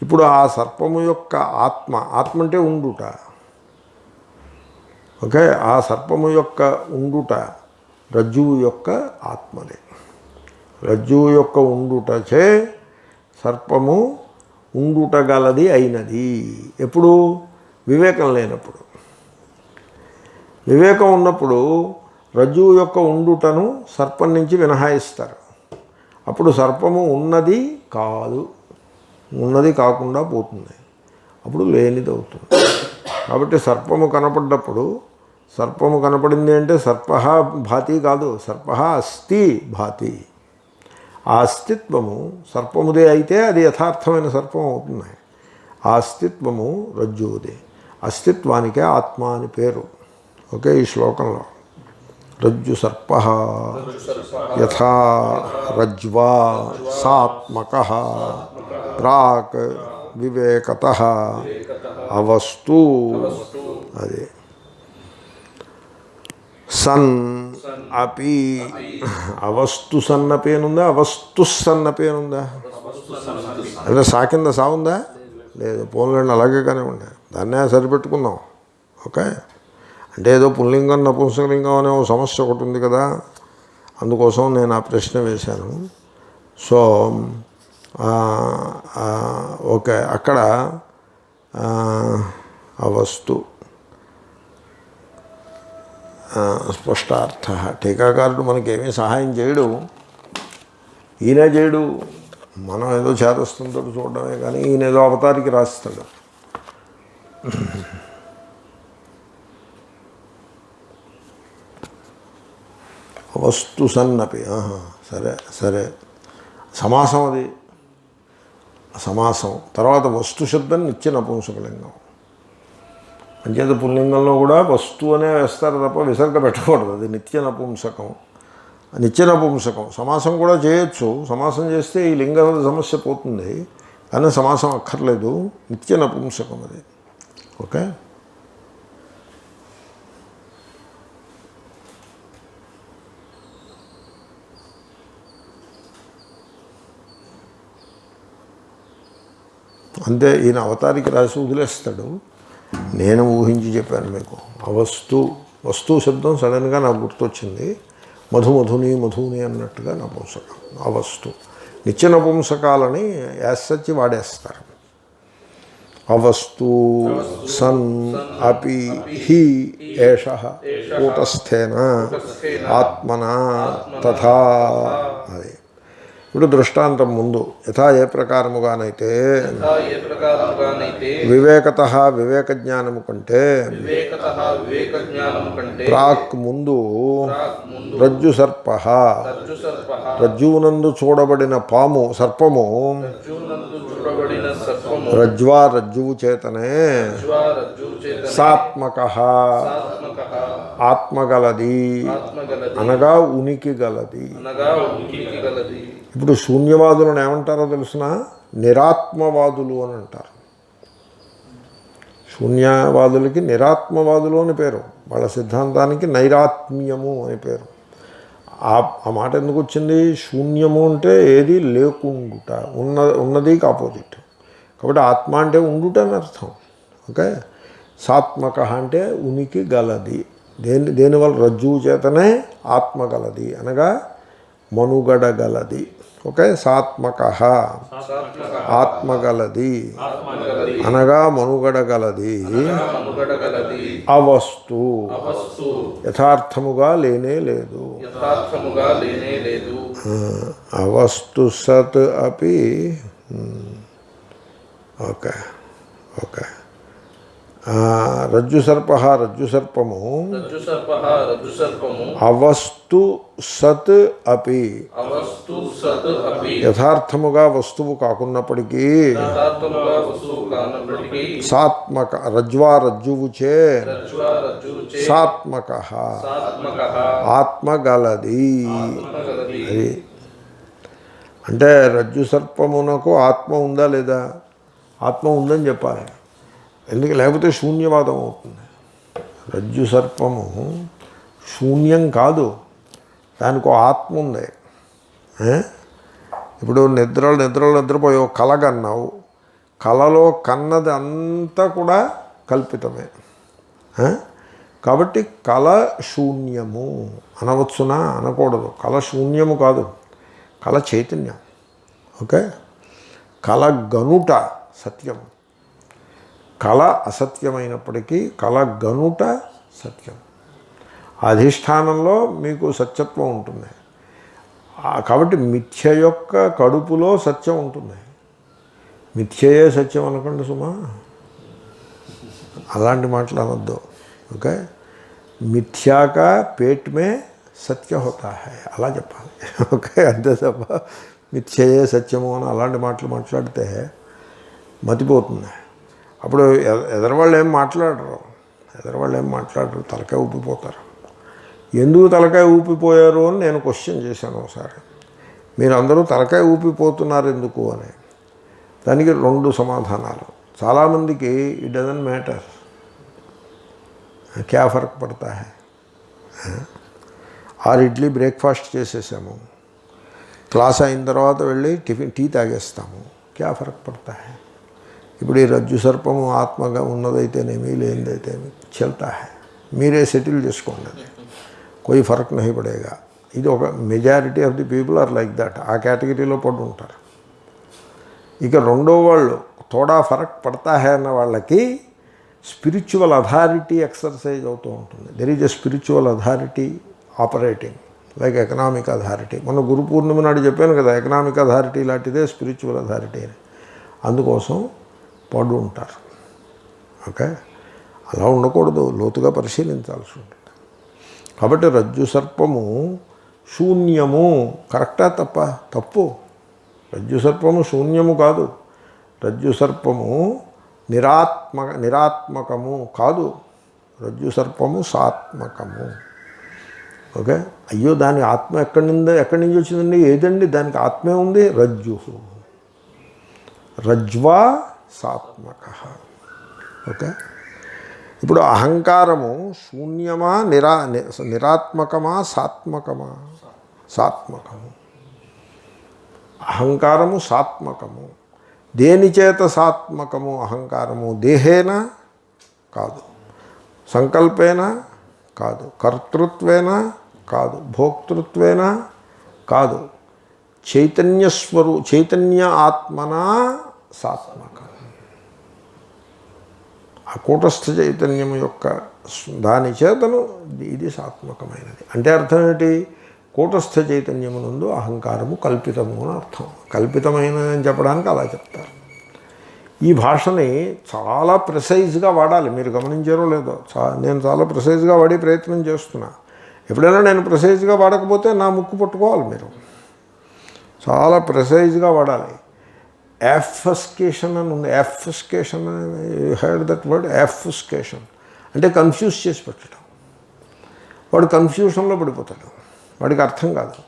ఇప్పుడు ఆ సర్పము యొక్క ఆత్మ, ఆత్మ అంటే ఉండుట. ఓకే. ఆ సర్పము యొక్క ఉండుట రజ్జువు యొక్క ఆత్మదే. రజ్జువు యొక్క ఉండుటచే సర్పము ఉండుటగలది అయినది. ఎప్పుడు? వివేకం లేనప్పుడు. వివేకం ఉన్నప్పుడు రజ్జువు యొక్క ఉండుటను సర్పం నుంచి మినహాయిస్తారు. అప్పుడు సర్పము ఉన్నది కాదు, ఉన్నది కాకుండా పోతుంది, అప్పుడు లేనిది అవుతుంది. కాబట్టి సర్పము కనపడ్డప్పుడు, సర్పము కనపడింది అంటే సర్ప భాతి కాదు, సర్ప అస్తి భాతి. ఆ అస్తిత్వము సర్పముదే అయితే అది యథార్థమైన సర్పం అవుతుంది. ఆ అస్తిత్వము రజ్జువుదే. అస్తిత్వానికే ఆత్మ అని పేరు. ఓకే. ఈ శ్లోకంలో రజ్జు సర్ప యథా రజ్వా సాత్మకః ప్రాక్ వివేకతః అవస్తు. అదే సన్ అపి. అవస్తు సన్నపేనుందా, అవస్తు సన్నపేనుందా? అంటే సా కింద సా ఉందా? లేదు. పోన్లేండి, అలాగే కానివ్వండి, దాన్నే సరిపెట్టుకుందాం. ఓకే. అంటే ఏదో పుల్లింగం నపుంసకలింగం అనే ఒక సమస్య ఒకటి ఉంది కదా, అందుకోసం నేను ఆ ప్రశ్న వేశాను. So okay. అక్కడ ఆ వస్తు స్పష్టార్థ. టీకాకారుడు మనకేమీ సహాయం చేయడు, ఈయన చేయడు. మనం ఏదో చేతస్థంతో చూడడమే కానీ ఈయన ఏదో అవతారికి రాస్తాడు. వస్తు సన్నపి. సరే సరే, సమాసం అది. సమాసం తర్వాత వస్తు శబ్దం నిత్య నపుంసకలింగం. అంచేత పుల్లింగంలో కూడా వస్తు అనే వేస్తారు తప్ప విసర్గ పెట్టకూడదు. అది నిత్య నపుంసకం. నిత్య నపుంసకం. సమాసం కూడా చేయొచ్చు. సమాసం చేస్తే ఈ లింగ సమస్య పోతుంది, కానీ సమాసం అక్కర్లేదు. నిత్య నపుంసకం అది. ఓకే. అంతే. ఈయన అవతారికి రాసి వదిలేస్తాడు. నేను ఊహించి చెప్పాను మీకు. వస్తువు శబ్దం సడన్గా నాకు గుర్తొచ్చింది. మధుని అన్నట్టుగా నపుంసకం. అవస్తు నిత్య నపుంసకాలని యాసచ్చి వాడేస్తారు. అవస్తు సన్ అపి హి ఏషః కూటస్థేన ఆత్మనా తథా. అది ఇప్పుడు దృష్టాంతం ముందు యథా ఏ ప్రకారముగానైతే వివేకతః వివేక జ్ఞానము కంటే ప్రాక్ ముందు రజ్జు సర్ప రజ్జువునందు చూడబడిన పాము సర్పము రజ్వా రజ్జువు చేతనే సాత్మక ఆత్మగలది అనగా ఉనికి గలది. ఇప్పుడు శూన్యవాదులను ఏమంటారో తెలుసిన? నిరాత్మవాదులు అని అంటారు. శూన్యవాదులకి నిరాత్మవాదులు అని పేరు. వాళ్ళ సిద్ధాంతానికి నైరాత్మ్యము అని పేరు. ఆ మాట ఎందుకు వచ్చింది? శూన్యము అంటే ఏది లేకుండుట, ఉన్నదికి ఆపోజిట్. కాబట్టి ఆత్మ అంటే ఉండుట అని అర్థం. ఓకే. సాత్మక అంటే ఉనికి గలది. దేనివల్ల? రజ్జువు చేతనే ఆత్మ గలది అనగా మనుగడ గలది. ఓకే. సాత్మక ఆత్మగలది అనగా మనుగడ గలది. అవస్తు యథార్థముగా లేనే లేదు. అవస్తు సత్ అపి. ఓకే. ఓకే. రజ్జు సర్పము అవస్తు సత్ అపి యథార్థముగా వస్తువు కాకున్నప్పటికీ సాత్మక రజ్వా రజ్జువుచే సాత్మక ఆత్మగలది. అది అంటే రజ్జు సర్పమునకు ఆత్మ ఉందా లేదా? ఆత్మ ఉందని చెప్పాలి. ఎందుకు? లేకపోతే శూన్యవాదం అవుతుంది. రజ్జు సర్పము శూన్యం కాదు, దానికి ఆత్మ ఉంది. ఇప్పుడు నిద్రపోయి కళ కన్నావు. కళలో కన్నది అంతా కూడా కల్పితమే. కాబట్టి కళ శూన్యము అనవచ్చునా? అనకూడదు. కళ శూన్యము కాదు, కళ చైతన్యం. ఓకే. కళ గనుట సత్యం. కళ అసత్యమైనప్పటికీ కళ గనుట సత్యం. అధిష్టానంలో మీకు సత్యత్వం ఉంటుంది. కాబట్టి మిథ్య యొక్క కడుపులో సత్యం ఉంటుంది. మిథ్యయే సత్యం అనకండి సుమా, అలాంటి మాటలు అనొద్దు. ఓకే. మిథ్యాక పేట్ మే సత్య హోతా హై అలా చెప్పాలి. ఓకే. అంతే తప్ప మిథ్యయే సత్యము అని అలాంటి మాటలు మాట్లాడితే మతిపోతుంది. అప్పుడు ఎదరవాళ్ళు ఏం మాట్లాడరు, తలకాయ ఊపిపోతారు. ఎందుకు తలకాయ ఊపిపోయారు అని నేను క్వశ్చన్ చేశాను ఒకసారి. మీరు అందరూ తలకాయ ఊపిపోతున్నారు ఎందుకు అని. దానికి 2 సమాధానాలు. చాలామందికి ఇట్ డజంట్ మ్యాటర్, క్యా ఫర్క్ పడతా హై. 6 ఇడ్లీ బ్రేక్ఫాస్ట్ చేసేసాము, క్లాస్ అయిన తర్వాత వెళ్ళి టీ తాగేస్తాము, క్యా ఫర్క్ పడతా హై. ఇప్పుడు ఈ రజ్జు సర్పము ఆత్మగా ఉన్నదైతేనేమి లేనిదైతేనేమి చల్తా హై. మీరే సెటిల్ చేసుకోండి, కోయి ఫరక్ నహీ పడేగా. ఇది ఒక majority of the people are like that. ఆ కేటగిరీలో పడి ఉంటారు. ఇక రెండో వాళ్ళు తోడా ఫరక్ పడతా హై అన్న వాళ్ళకి స్పిరిచువల్ అథారిటీ ఎక్సర్సైజ్ అవుతూ ఉంటుంది. There is a spiritual authority operating like economic authority. మొన్న గురు పూర్ణిమ నాడు చెప్పాను కదా, ఎకనామిక్ అథారిటీ లాంటిదే స్పిరిచువల్ అథారిటీ అని. అందుకోసం పడు ఉంటారు. ఓకే. అలా ఉండకూడదు, లోతుగా పరిశీలించాల్సి ఉంటుంది. కాబట్టి రజ్జు సర్పము శూన్యము. కరెక్టా తప్ప? తప్పు. రజ్జు సర్పము శూన్యము కాదు. రజ్జు సర్పము నిరాత్మకము కాదు. రజ్జు సర్పము సాత్మకము. ఓకే. అయ్యో దాని ఆత్మ ఎక్కడి నుంచి వచ్చిందండి? ఏదండి దానికి ఆత్మే ఉంది? రజ్జు, రజ్వా సాత్మక. ఓకే. ఇప్పుడు అహంకారము శూన్యమా నిరాత్మకమా సాత్మకమా? సాత్మకము. అహంకారము సాత్మకము. దేనిచేత సాత్మకము అహంకారము? దేహేన కాదు, సంకల్పేన కాదు, కర్తృత్వేన కాదు, భోక్తృత్వేన కాదు, చైతన్య ఆత్మనా సాత్మకం. ఆ కూటస్థ చైతన్యం యొక్క దాని చేతను ఇది సాత్మకమైనది. అంటే అర్థం ఏంటి? కూటస్థ చైతన్యమునందు అహంకారము కల్పితము అని అర్థం. కల్పితమైనదని చెప్పడానికి అలా చెప్తారు. ఈ భాషని చాలా ప్రిసైజ్గా వాడాలి. మీరు గమనించారో లేదో, నేను చాలా ప్రిసైజ్గా వాడే ప్రయత్నం చేస్తున్నా. ఎప్పుడైనా నేను ప్రిసైజ్గా వాడకపోతే నా ముక్కు పట్టుకోవాలి. మీరు చాలా ప్రిసైజ్గా వాడాలి. ఎఫ్స్కేషన్ అని ఉంది. ఎఫ్స్కేషన్ యూ హెర్డ్ దట్ వర్డ్? ఎఫ్స్కేషన్ అంటే కన్ఫ్యూజ్ చేసి పెట్టడం. వాడు కన్ఫ్యూషన్లో పడిపోతాడు, వాడికి అర్థం కాదు.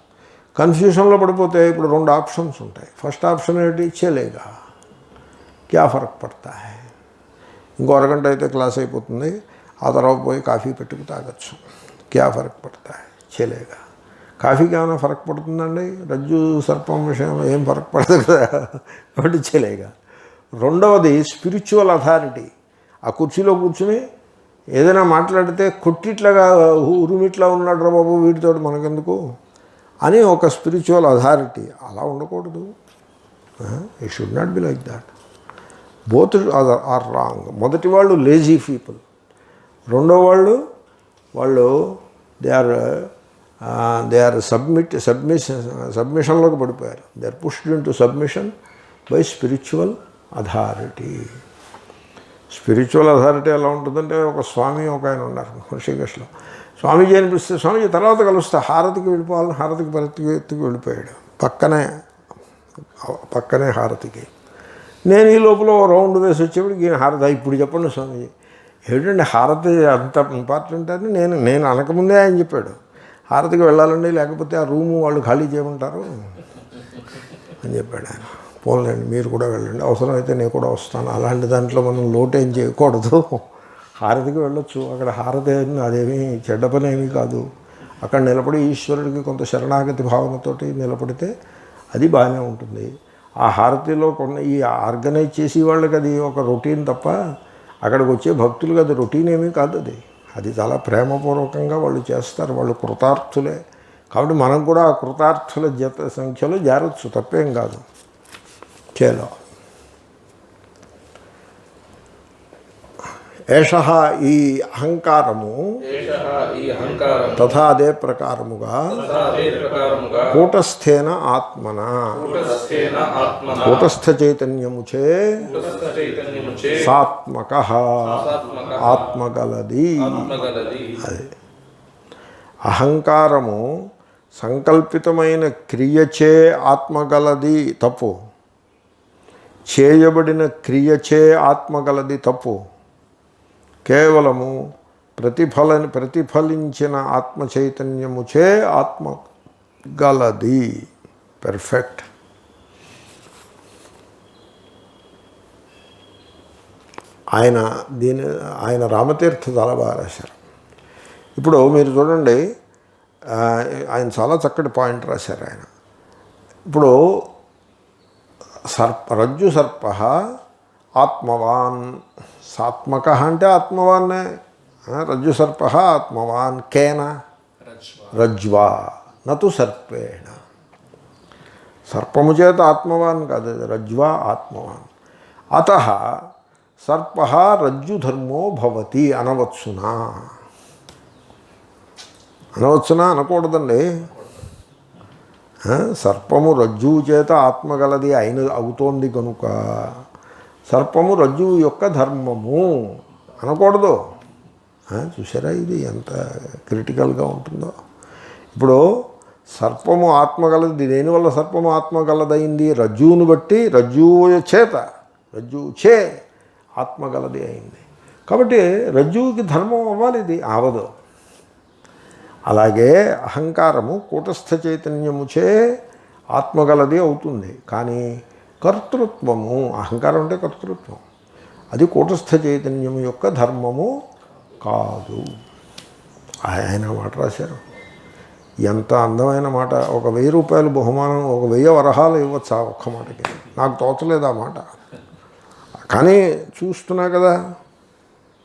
కన్ఫ్యూషన్లో పడిపోతే ఇప్పుడు 2 ఆప్షన్స్ ఉంటాయి. ఫస్ట్ ఆప్షన్ ఏంటి? చలేగా, క్యా ఫరక్ పడతా హై. ఇంకో అరగంట అయితే క్లాస్ అయిపోతుంది, ఆ తర్వాత పోయి కాఫీ పెట్టుకు తాగొచ్చు. క్యా ఫరక్ పడతా హై, చలేగా. కాఫీకి ఏమైనా ఫరక్ పడుతుందండి? రజ్జు సర్పం విషయంలో ఏం ఫరక్ పడదు కదా, కాబట్టి చలేగా. రెండవది స్పిరిచువల్ అథారిటీ. ఆ కుర్చీలో కూర్చుని ఏదైనా మాట్లాడితే కొట్టిట్లాగా ఉరుమిట్లా ఉన్నాడు రా బాబు వీటితో మనకెందుకు అని ఒక స్పిరిచువల్ అథారిటీ. అలా ఉండకూడదు. It should not be like that. Both are wrong. మొదటి వాళ్ళు లేజీ పీపుల్, రెండో వాళ్ళు దే ఆర్ సబ్మిషన్లోకి పడిపోయారు. They are pushed into submission by spiritual authority. Spiritual authority ఎలా ఉంటుందంటే, ఒక స్వామి ఒక ఆయన ఉన్నారు హృషికేశ్లో. స్వామీజీ అనిపిస్తే స్వామీజీ తర్వాత కలుస్తా, హారతికి వెళ్ళిపోవాలని హారతికి ఎత్తుకు వెళ్ళిపోయాడు. పక్కనే హారతికి. నేను ఈ లోపల రౌండ్ వేసి వచ్చేప్పటికి ఈయన హారతి ఇప్పుడు చెప్పండి స్వామీజీ. ఏంటంటే హారతి అంత ఇంపార్టెంట్ అని నేను అనకముందే ఆయన చెప్పాడు. హారతికి వెళ్ళాలండి, లేకపోతే ఆ రూము వాళ్ళు ఖాళీ చేయమంటారు అని చెప్పాడు ఆయన. పోలేండి, మీరు కూడా వెళ్ళండి, అవసరమైతే నేను కూడా వస్తాను. అలాంటి దాంట్లో మనం లోటేం చేయకూడదు. హారతికి వెళ్ళొచ్చు, అక్కడ హారతి అదేమీ చెడ్డ పని ఏమీ కాదు. అక్కడ నిలబడి ఈశ్వరుడికి కొంత శరణాగతి భావనతోటి నిలబడితే అది బాగానే ఉంటుంది. ఆ హారతిలో ఈ ఆర్గనైజ్ చేసి వాళ్ళకి అది ఒక రొటీన్ తప్ప, అక్కడికి వచ్చే భక్తులకు అది రొటీన్ ఏమీ కాదు. అది చాలా ప్రేమపూర్వకంగా వాళ్ళు చేస్తారు. వాళ్ళు కృతార్థులే. కాబట్టి మనం కూడా ఆ కృతార్థుల సంఖ్యలో జారొచ్చు, తప్పేం కాదు. చేలో ఏషః ఈ అహంకారము తథా అదే ప్రకారముగా కూటస్థేన ఆత్మన కూటస్థ చైతన్యముచే సాత్మక ఆత్మగలది. అది అహంకారము సంకల్పితమైన క్రియచే ఆత్మగలది తప్పు, చేయబడిన క్రియచే ఆత్మగలది తప్పు. కేవలము ప్రతిఫలించిన ఆత్మ చైతన్యముచే ఆత్మ గలది. పెర్ఫెక్ట్. ఆయన రామతీర్థ చాలా బాగా రాశారు. ఇప్పుడు మీరు చూడండి, ఆయన చాలా చక్కటి పాయింట్ రాశారు ఆయన. ఇప్పుడు రజ్జు సర్ప ఆత్మవాన్, సాత్మక అంటే ఆత్మవాన్నే. రజ్జు సర్ప ఆత్మవాన్ కేన రజ్వా నతు సర్పేణ. సర్పము చేత ఆత్మవాన్ కాదు, రజ్వా ఆత్మవాన్. అతః సర్ప రజ్జుధర్మో భవతి అనవచ్చునా? అనకూడదండి. సర్పము రజ్జువు చేత ఆత్మగలది అవుతోంది కనుక సర్పము రజ్జువు యొక్క ధర్మము అనకూడదు. చూసారా ఇది ఎంత క్రిటికల్గా ఉంటుందో. ఇప్పుడు సర్పము ఆత్మగలది, దేనివల్ల సర్పము ఆత్మగలదైంది? రజ్జువును బట్టి, రజ్జువు చే ఆత్మగలది అయింది. కాబట్టి రజ్జువుకి ధర్మం అవ్వాలి, ఇది అవదు. అలాగే అహంకారము కూటస్థ చైతన్యముచే ఆత్మగలది అవుతుంది. కానీ కర్తృత్వము, అహంకారం అంటే కర్తృత్వం, అది కూటస్థ చైతన్యము యొక్క ధర్మము కాదు. ఆయన మాట రాశారు. ఎంత అందమైన మాట. ఒక 1000 రూపాయలు బహుమానం, ఒక 1000 వరహాలు ఇవ్వచ్చు ఆ ఒక్క మాటకి. నాకు తోచలేదు ఆ మాట. కానీ చూస్తున్నా కదా,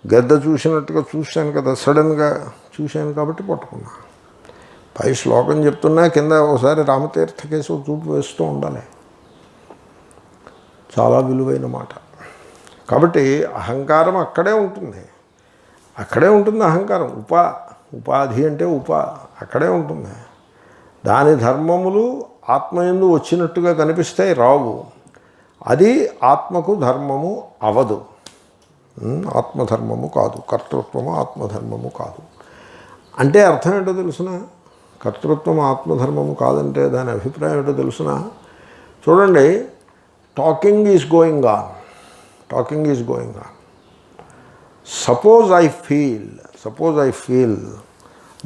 గద్ద చూసినట్టుగా చూశాను కదా, సడన్గా చూశాను కాబట్టి పట్టుకున్నా. పై శ్లోకం చెప్తున్నా కింద ఒకసారి రామతీర్థ కేసు చూపు వేస్తూ ఉండాలి. చాలా విలువైన మాట. కాబట్టి అహంకారం అక్కడే ఉంటుంది, అక్కడే ఉంటుంది అహంకారం. ఉపాధి అంటే అక్కడే ఉంటుంది. దాని ధర్మములు ఆత్మయందు వచ్చినట్టుగా కనిపిస్తాయి, రావు. అది ఆత్మకు ధర్మము అవదు. ఆత్మధర్మము కాదు, కర్తృత్వము ఆత్మధర్మము కాదు. అంటే అర్థం ఏంటో తెలుసిన, కర్తృత్వం ఆత్మధర్మము కాదంటే దాని అభిప్రాయం ఏంటో తెలుసిన. చూడండి, talking is going on. Suppose I feel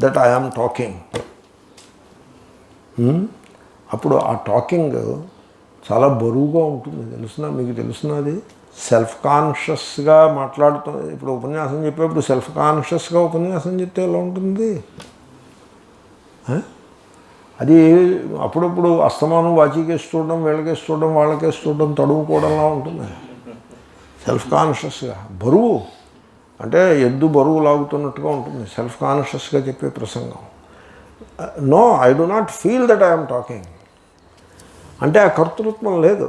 that I am talking. అప్పుడు ఆ టాకింగ్ చాలా బరువుగా ఉంటుంది తెలుసిన, మీకు తెలుసున్నది. సెల్ఫ్ కాన్షియస్గా మాట్లాడుతుంది. ఇప్పుడు ఉపన్యాసం చెప్పేప్పుడు సెల్ఫ్ కాన్షియస్గా ఉపన్యాసం చెప్తే ఎలా ఉంటుంది? అది అప్పుడప్పుడు అస్తమానం వాచికేసి చూడడం, వీళ్ళకేసి చూడడం, వాళ్ళకేసి చూడడం, తడువుకోవడంలా ఉంటుంది. సెల్ఫ్ కాన్షియస్గా బరువు అంటే ఎద్దు బరువు లాగుతున్నట్టుగా ఉంటుంది సెల్ఫ్ కాన్షియస్గా చెప్పే ప్రసంగం. No, I do not feel that I'm talking అంటే ఆ కర్తృత్వం లేదు.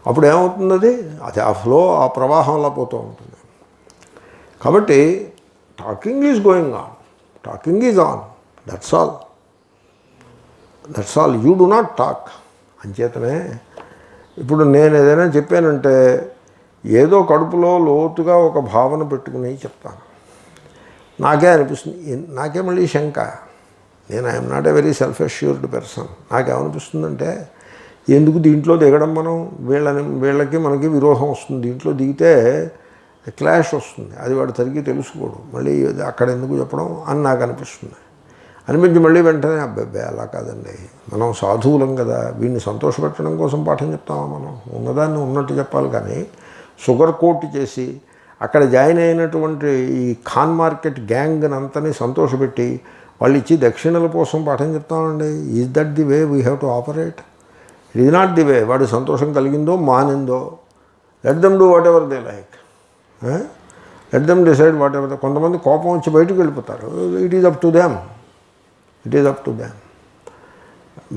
అప్పుడు ఏమవుతుంది? అది ఆ ఫ్లో, ఆ ప్రవాహంలా పోతూ ఉంటుంది. కాబట్టి talking is going on, talking is on, that's all. You do not talk. అంచేతనే ఇప్పుడు నేను ఏదైనా చెప్పానంటే ఏదో కడుపులో లోతుగా ఒక భావన పెట్టుకుని చెప్తాను. నాకే అనిపిస్తుంది, నాకే మళ్ళీ శంక. నేను I'm not a very self assured person. నాకేమనిపిస్తుందంటే ఎందుకు దీంట్లో దిగడం, మనం వీళ్ళకి మనకి విరోధం వస్తుంది. దీంట్లో దిగితే క్లాష్ వస్తుంది, అది వాడు సరిగ్గా తెలుసుకోడు, మళ్ళీ అక్కడ ఎందుకు చెప్పడం అని నాకు అనిపించి మళ్ళీ వెంటనే అబ్బాయి అలా కాదండి, మనం సాధువులం కదా, వీడిని సంతోషపెట్టడం కోసం పాఠం చెప్తామా? మనం ఉన్నదాన్ని ఉన్నట్టు చెప్పాలి. కానీ షుగర్ కోట్ చేసి అక్కడ జాయిన్ అయినటువంటి ఈ ఖాన్ మార్కెట్ గ్యాంగ్ అంతని సంతోషపెట్టి వాళ్ళు ఇచ్చి దక్షిణల కోసం పాఠం చెప్తామండి. Is that the way we have to operate? It is not the way. వాడి సంతోషం కలిగిందో మానిందో, let them do whatever they like, let them decide whatever. కొంతమంది కోపం వచ్చి బయటకు వెళ్ళిపోతారు. It is up to them.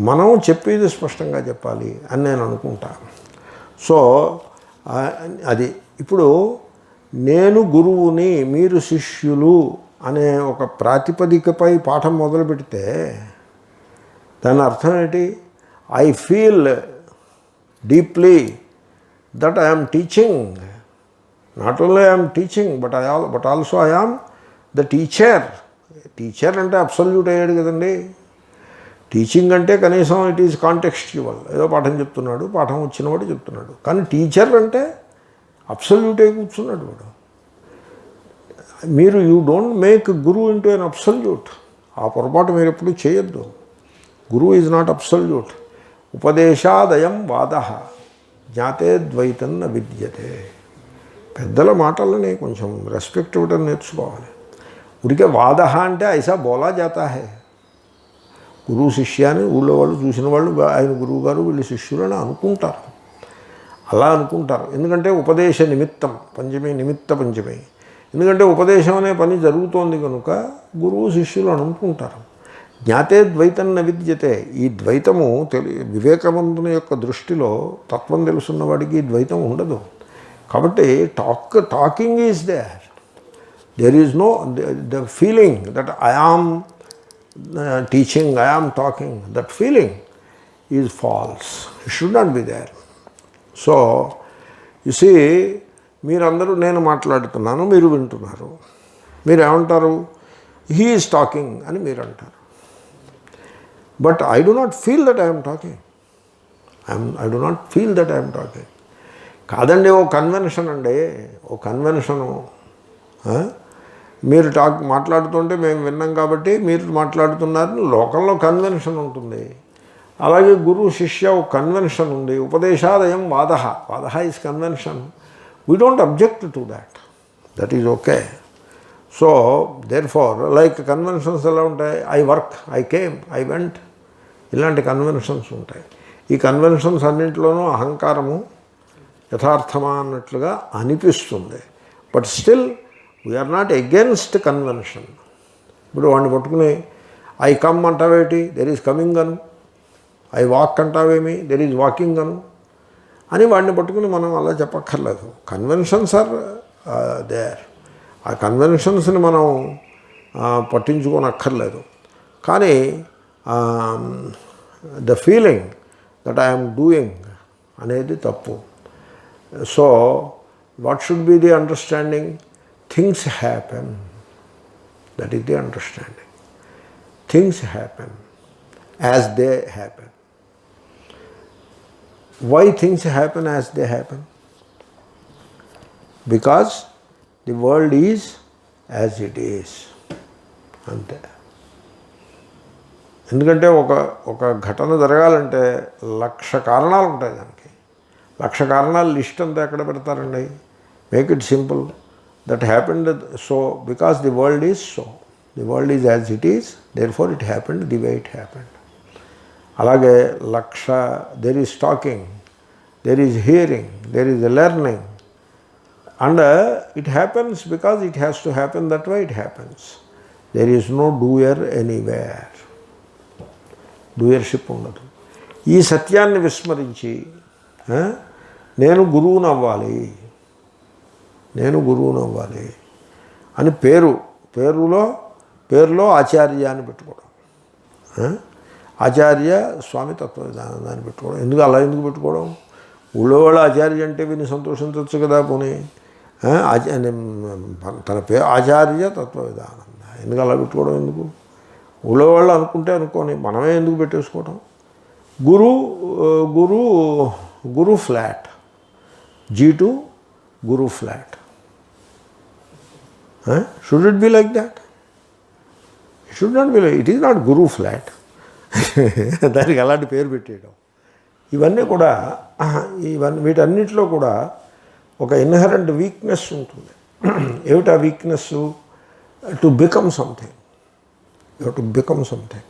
మనం చెప్పేది స్పష్టంగా చెప్పాలి అని నేను అనుకుంటా. సో అది ఇప్పుడు నేను గురువుని, మీరు శిష్యులు అనే ఒక ప్రాతిపదికపై పాఠం మొదలు పెడితే దాని అర్థం ఏంటి? I feel deeply that I am teaching. Not only I am teaching but also I am the teacher. Teacher అంటే అబ్సల్యూట్ అయ్యాడు కదండి. టీచింగ్ అంటే కనీసం ఇట్ ఈజ్ కాంటెక్స్చువల్, ఏదో పాఠం చెప్తున్నాడు, పాఠం వచ్చినవాడు చెప్తున్నాడు. కానీ టీచర్ అంటే అబ్సల్యూట్ అయి కూర్చున్నాడు వాడు. మీరు యూ డోంట్ మేక్ గురువు ఇంటూ ఎన్ అబ్సల్యూట్. ఆ పొరపాటు మీరు ఎప్పుడు చేయొద్దు. గురువు ఈజ్ నాట్ అబ్సల్యూట్. ఉపదేశాదయం వాద జ్ఞాతే ద్వైతన్న విద్యతే. పెద్దల మాటలని కొంచెం రెస్పెక్ట్ ఇవ్వడం నేర్చుకోవాలి. ఉడికే వాద అంటే ఐసా బోలా జాతా హే. గురువు శిష్యాన్ని ఊళ్ళో వాళ్ళు చూసిన వాళ్ళు ఆయన గురువు గారు వీళ్ళు శిష్యులు అని అనుకుంటారు, అలా అనుకుంటారు. ఎందుకంటే ఉపదేశ నిమిత్తం, పంచమి నిమిత్త పంచమి. ఎందుకంటే ఉపదేశం అనే పని జరుగుతోంది కనుక గురువు శిష్యులు అని అనుకుంటారు. జ్ఞాతే ద్వైతన్న విద్యతే. ఈ ద్వైతము వివేకవంతుని యొక్క దృష్టిలో, తత్వం తెలుసున్న వాడికి ద్వైతం ఉండదు. కాబట్టి talking is there. There is no, the feeling that I am teaching, I am talking, that feeling is false. It should not be there. So, you see, మీరందరూ నేను మాట్లాడుతున్నాను, మీరు వింటున్నారు. మీరు ఏమంటారు? హీ ఈజ్ టాకింగ్ అని మీరు అంటారు. But I do not feel that I'm talking. I do not feel that I'm talking. కాదండి, ఓ కన్వెన్షన్ అండి, ఓ కన్వెన్షను. మీరు మాట్లాడుతుంటే మేము విన్నాం కాబట్టి మీరు మాట్లాడుతున్నారని లోకంలో కన్వెన్షన్ ఉంటుంది. అలాగే గురువు శిష్య ఒక కన్వెన్షన్ ఉంది. ఉపదేశాదయం వాద is convention. We don't object to that. That is okay. So therefore like conventions ఎలా ఉంటాయి? I work, I came, I went, ఇలాంటి కన్వెన్షన్స్ ఉంటాయి. ఈ కన్వెన్షన్స్ అన్నింటిలోనూ అహంకారము యథార్థమా అన్నట్లుగా అనిపిస్తుంది. But still we are not against convention. ఇప్పుడు వాడిని పట్టుకుని ఐ కమ్ అంటావేటి, దెర్ ఈజ్ కమింగ్ అను. ఐ వాక్ అంటావేమి, దెర్ ఈజ్ వాకింగ్ అను అని వాడిని పట్టుకుని మనం అలా చెప్పక్కర్లేదు. Conventions are there. ఆ కన్వెన్షన్స్ని మనం పట్టించుకోనక్కర్లేదు. కానీ the feeling that I'm doing అనేది తప్పు. So what should be the understanding? Things happen. That is the understanding. Things happen as they happen. Why things happen as they happen? Because the world is as it is. అంతే. ఎందుకంటే ఒక ఘటన జరగాలంటే 1,00,000 కారణాలు ఉంటాయి దానికి. 1,00,000 కారణాలు లిస్ట్ అంతా ఎక్కడ పెడతారండి? Make it simple. That happened so because the world is so. The world is as it is, therefore it happened the way it happened. అలాగే 1,00,000 there is talking, there is hearing, there is learning, and it happens because it has to happen that way it happens. There is no doer anywhere. Doership ఉండదు. ఈ సత్యాన్ని విస్మరించి నేను గురువునవ్వాలి అని పేరులో ఆచార్య అని పెట్టుకోవడం, ఆచార్య స్వామి తత్వవిధానాన్ని పెట్టుకోవడం. ఎందుకు పెట్టుకోవడం? ఊళ్ళో వాళ్ళు ఆచార్య అంటే విని సంతోషించవచ్చు కదా. పోనీ తన పేరు ఆచార్య తత్వవిధానం, ఎందుకు అలా పెట్టుకోవడం? ఎందుకు? ఊళ్ళో వాళ్ళు అనుకుంటే అనుకోని, మనమే ఎందుకు పెట్టేసుకోవడం? Guru flat, G2 Guru flat. Should it be like that? It should not be like. It is not Guru flat. దానికి అలాంటి పేరు పెట్టేయడం. ఇవన్నీ కూడా వీటన్నిటిలో కూడా ఒక ఇన్హరెంట్ వీక్నెస్ ఉంటుంది. ఏమిటా weakness? To become something. You to become something.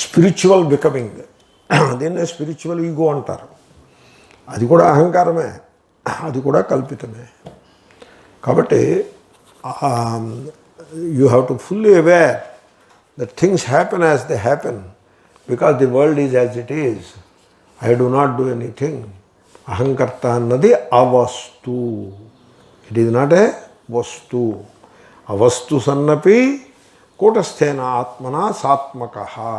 Spiritual becoming, దీన్నే స్పిరిచువల్ ఈగో అంటారు. అది కూడా అహంకారమే, అది కూడా కల్పితమే. కాబట్టి you have to fully aware that things happen as they happen. Because the world is as it is, I do not do anything. Ahankarta annadi avastu. It is not a vastu. Avastu sannapi kotasthena atmana satmakaha.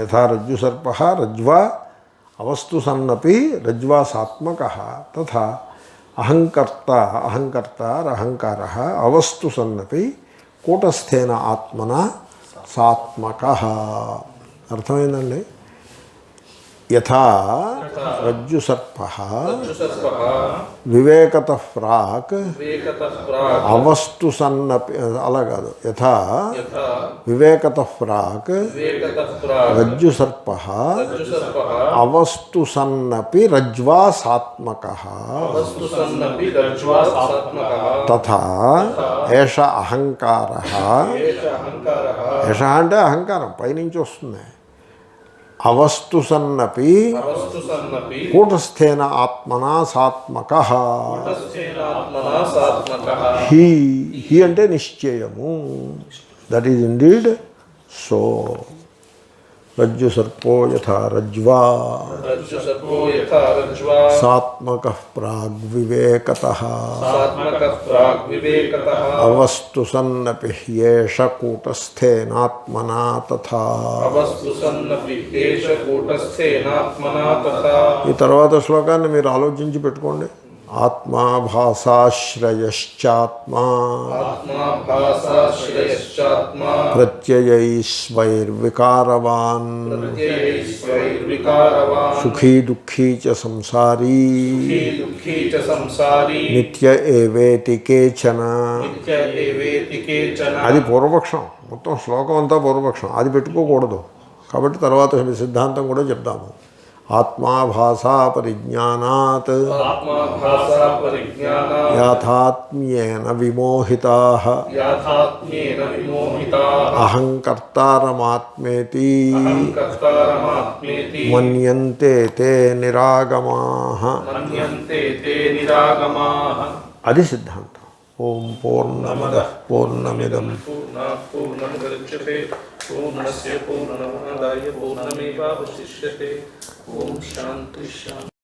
Yatha rajju sarpaha rajva avastu sannapi rajva satmakaha. Tatha ahankarta ahankaraha avastu sannapi kotasthena atmana satmakaha. అర్థమైందండి? యథా రజ్జు సర్ప వివేకత ప్రాక్ అవస్తు సన్నపి, అలా కాదు. యథా వివేకత ప్రాక్ రజ్జు సర్ప అవస్తు సన్నపి రజ్వా సాత్మకః తథా ఏష అహంకారః. ఏష అంటే అహంకారం, పైనుంచి వస్తుంది. అవస్తు సన్నపి కూటస్థేన ఆత్మనా సాత్మకః. హి అంటే నిశ్చయము. That is indeed so. రజ్జు సర్పో యథా రజ్వా సాత్మకః ప్రాగ్వివేకతః అవస్తు సన్నపి యేష కూటస్థేనాత్మనా తథా. ఈ తర్వాత శ్లోకాన్ని మీరు ఆలోచించి పెట్టుకోండి. ఆత్మాభాసాశ్రయశ్చాత్మా ప్రత్యయైస్వైర్వికారవాన్ సుఖీ దుఃఖీ చ సంసారీ నిత్య ఏవేతి కేచన. అది పూర్వపక్షం. మొత్తం శ్లోకం అంతా పూర్వపక్షం. అది పెట్టుకోకూడదు. కాబట్టి తర్వాత సిద్ధాంతం కూడా చెప్దాము. ఆత్మాభాసా పరిజ్ఞానాత్ ఆత్మాభాసా పరిజ్ఞానాత్ యాథాత్మ్యేన విమోహితాః యాథాత్మ్యేన విమోహితాః అహంకర్తారమాత్మేతి అహంకర్తారమాత్మేతి మన్యంతే తే నిరాగమాః. మన్యంతే తే నిరాగమాః. అది సిద్ధాంతం. ఓం పూర్ణమదః పూర్ణమిదం పూర్ణాత్ పూర్ణముదచ్యతే పూర్ణస్య పూర్ణమాదాయ పూర్ణమేవావశిష్యతే. ఓం శాంతి శాంతి.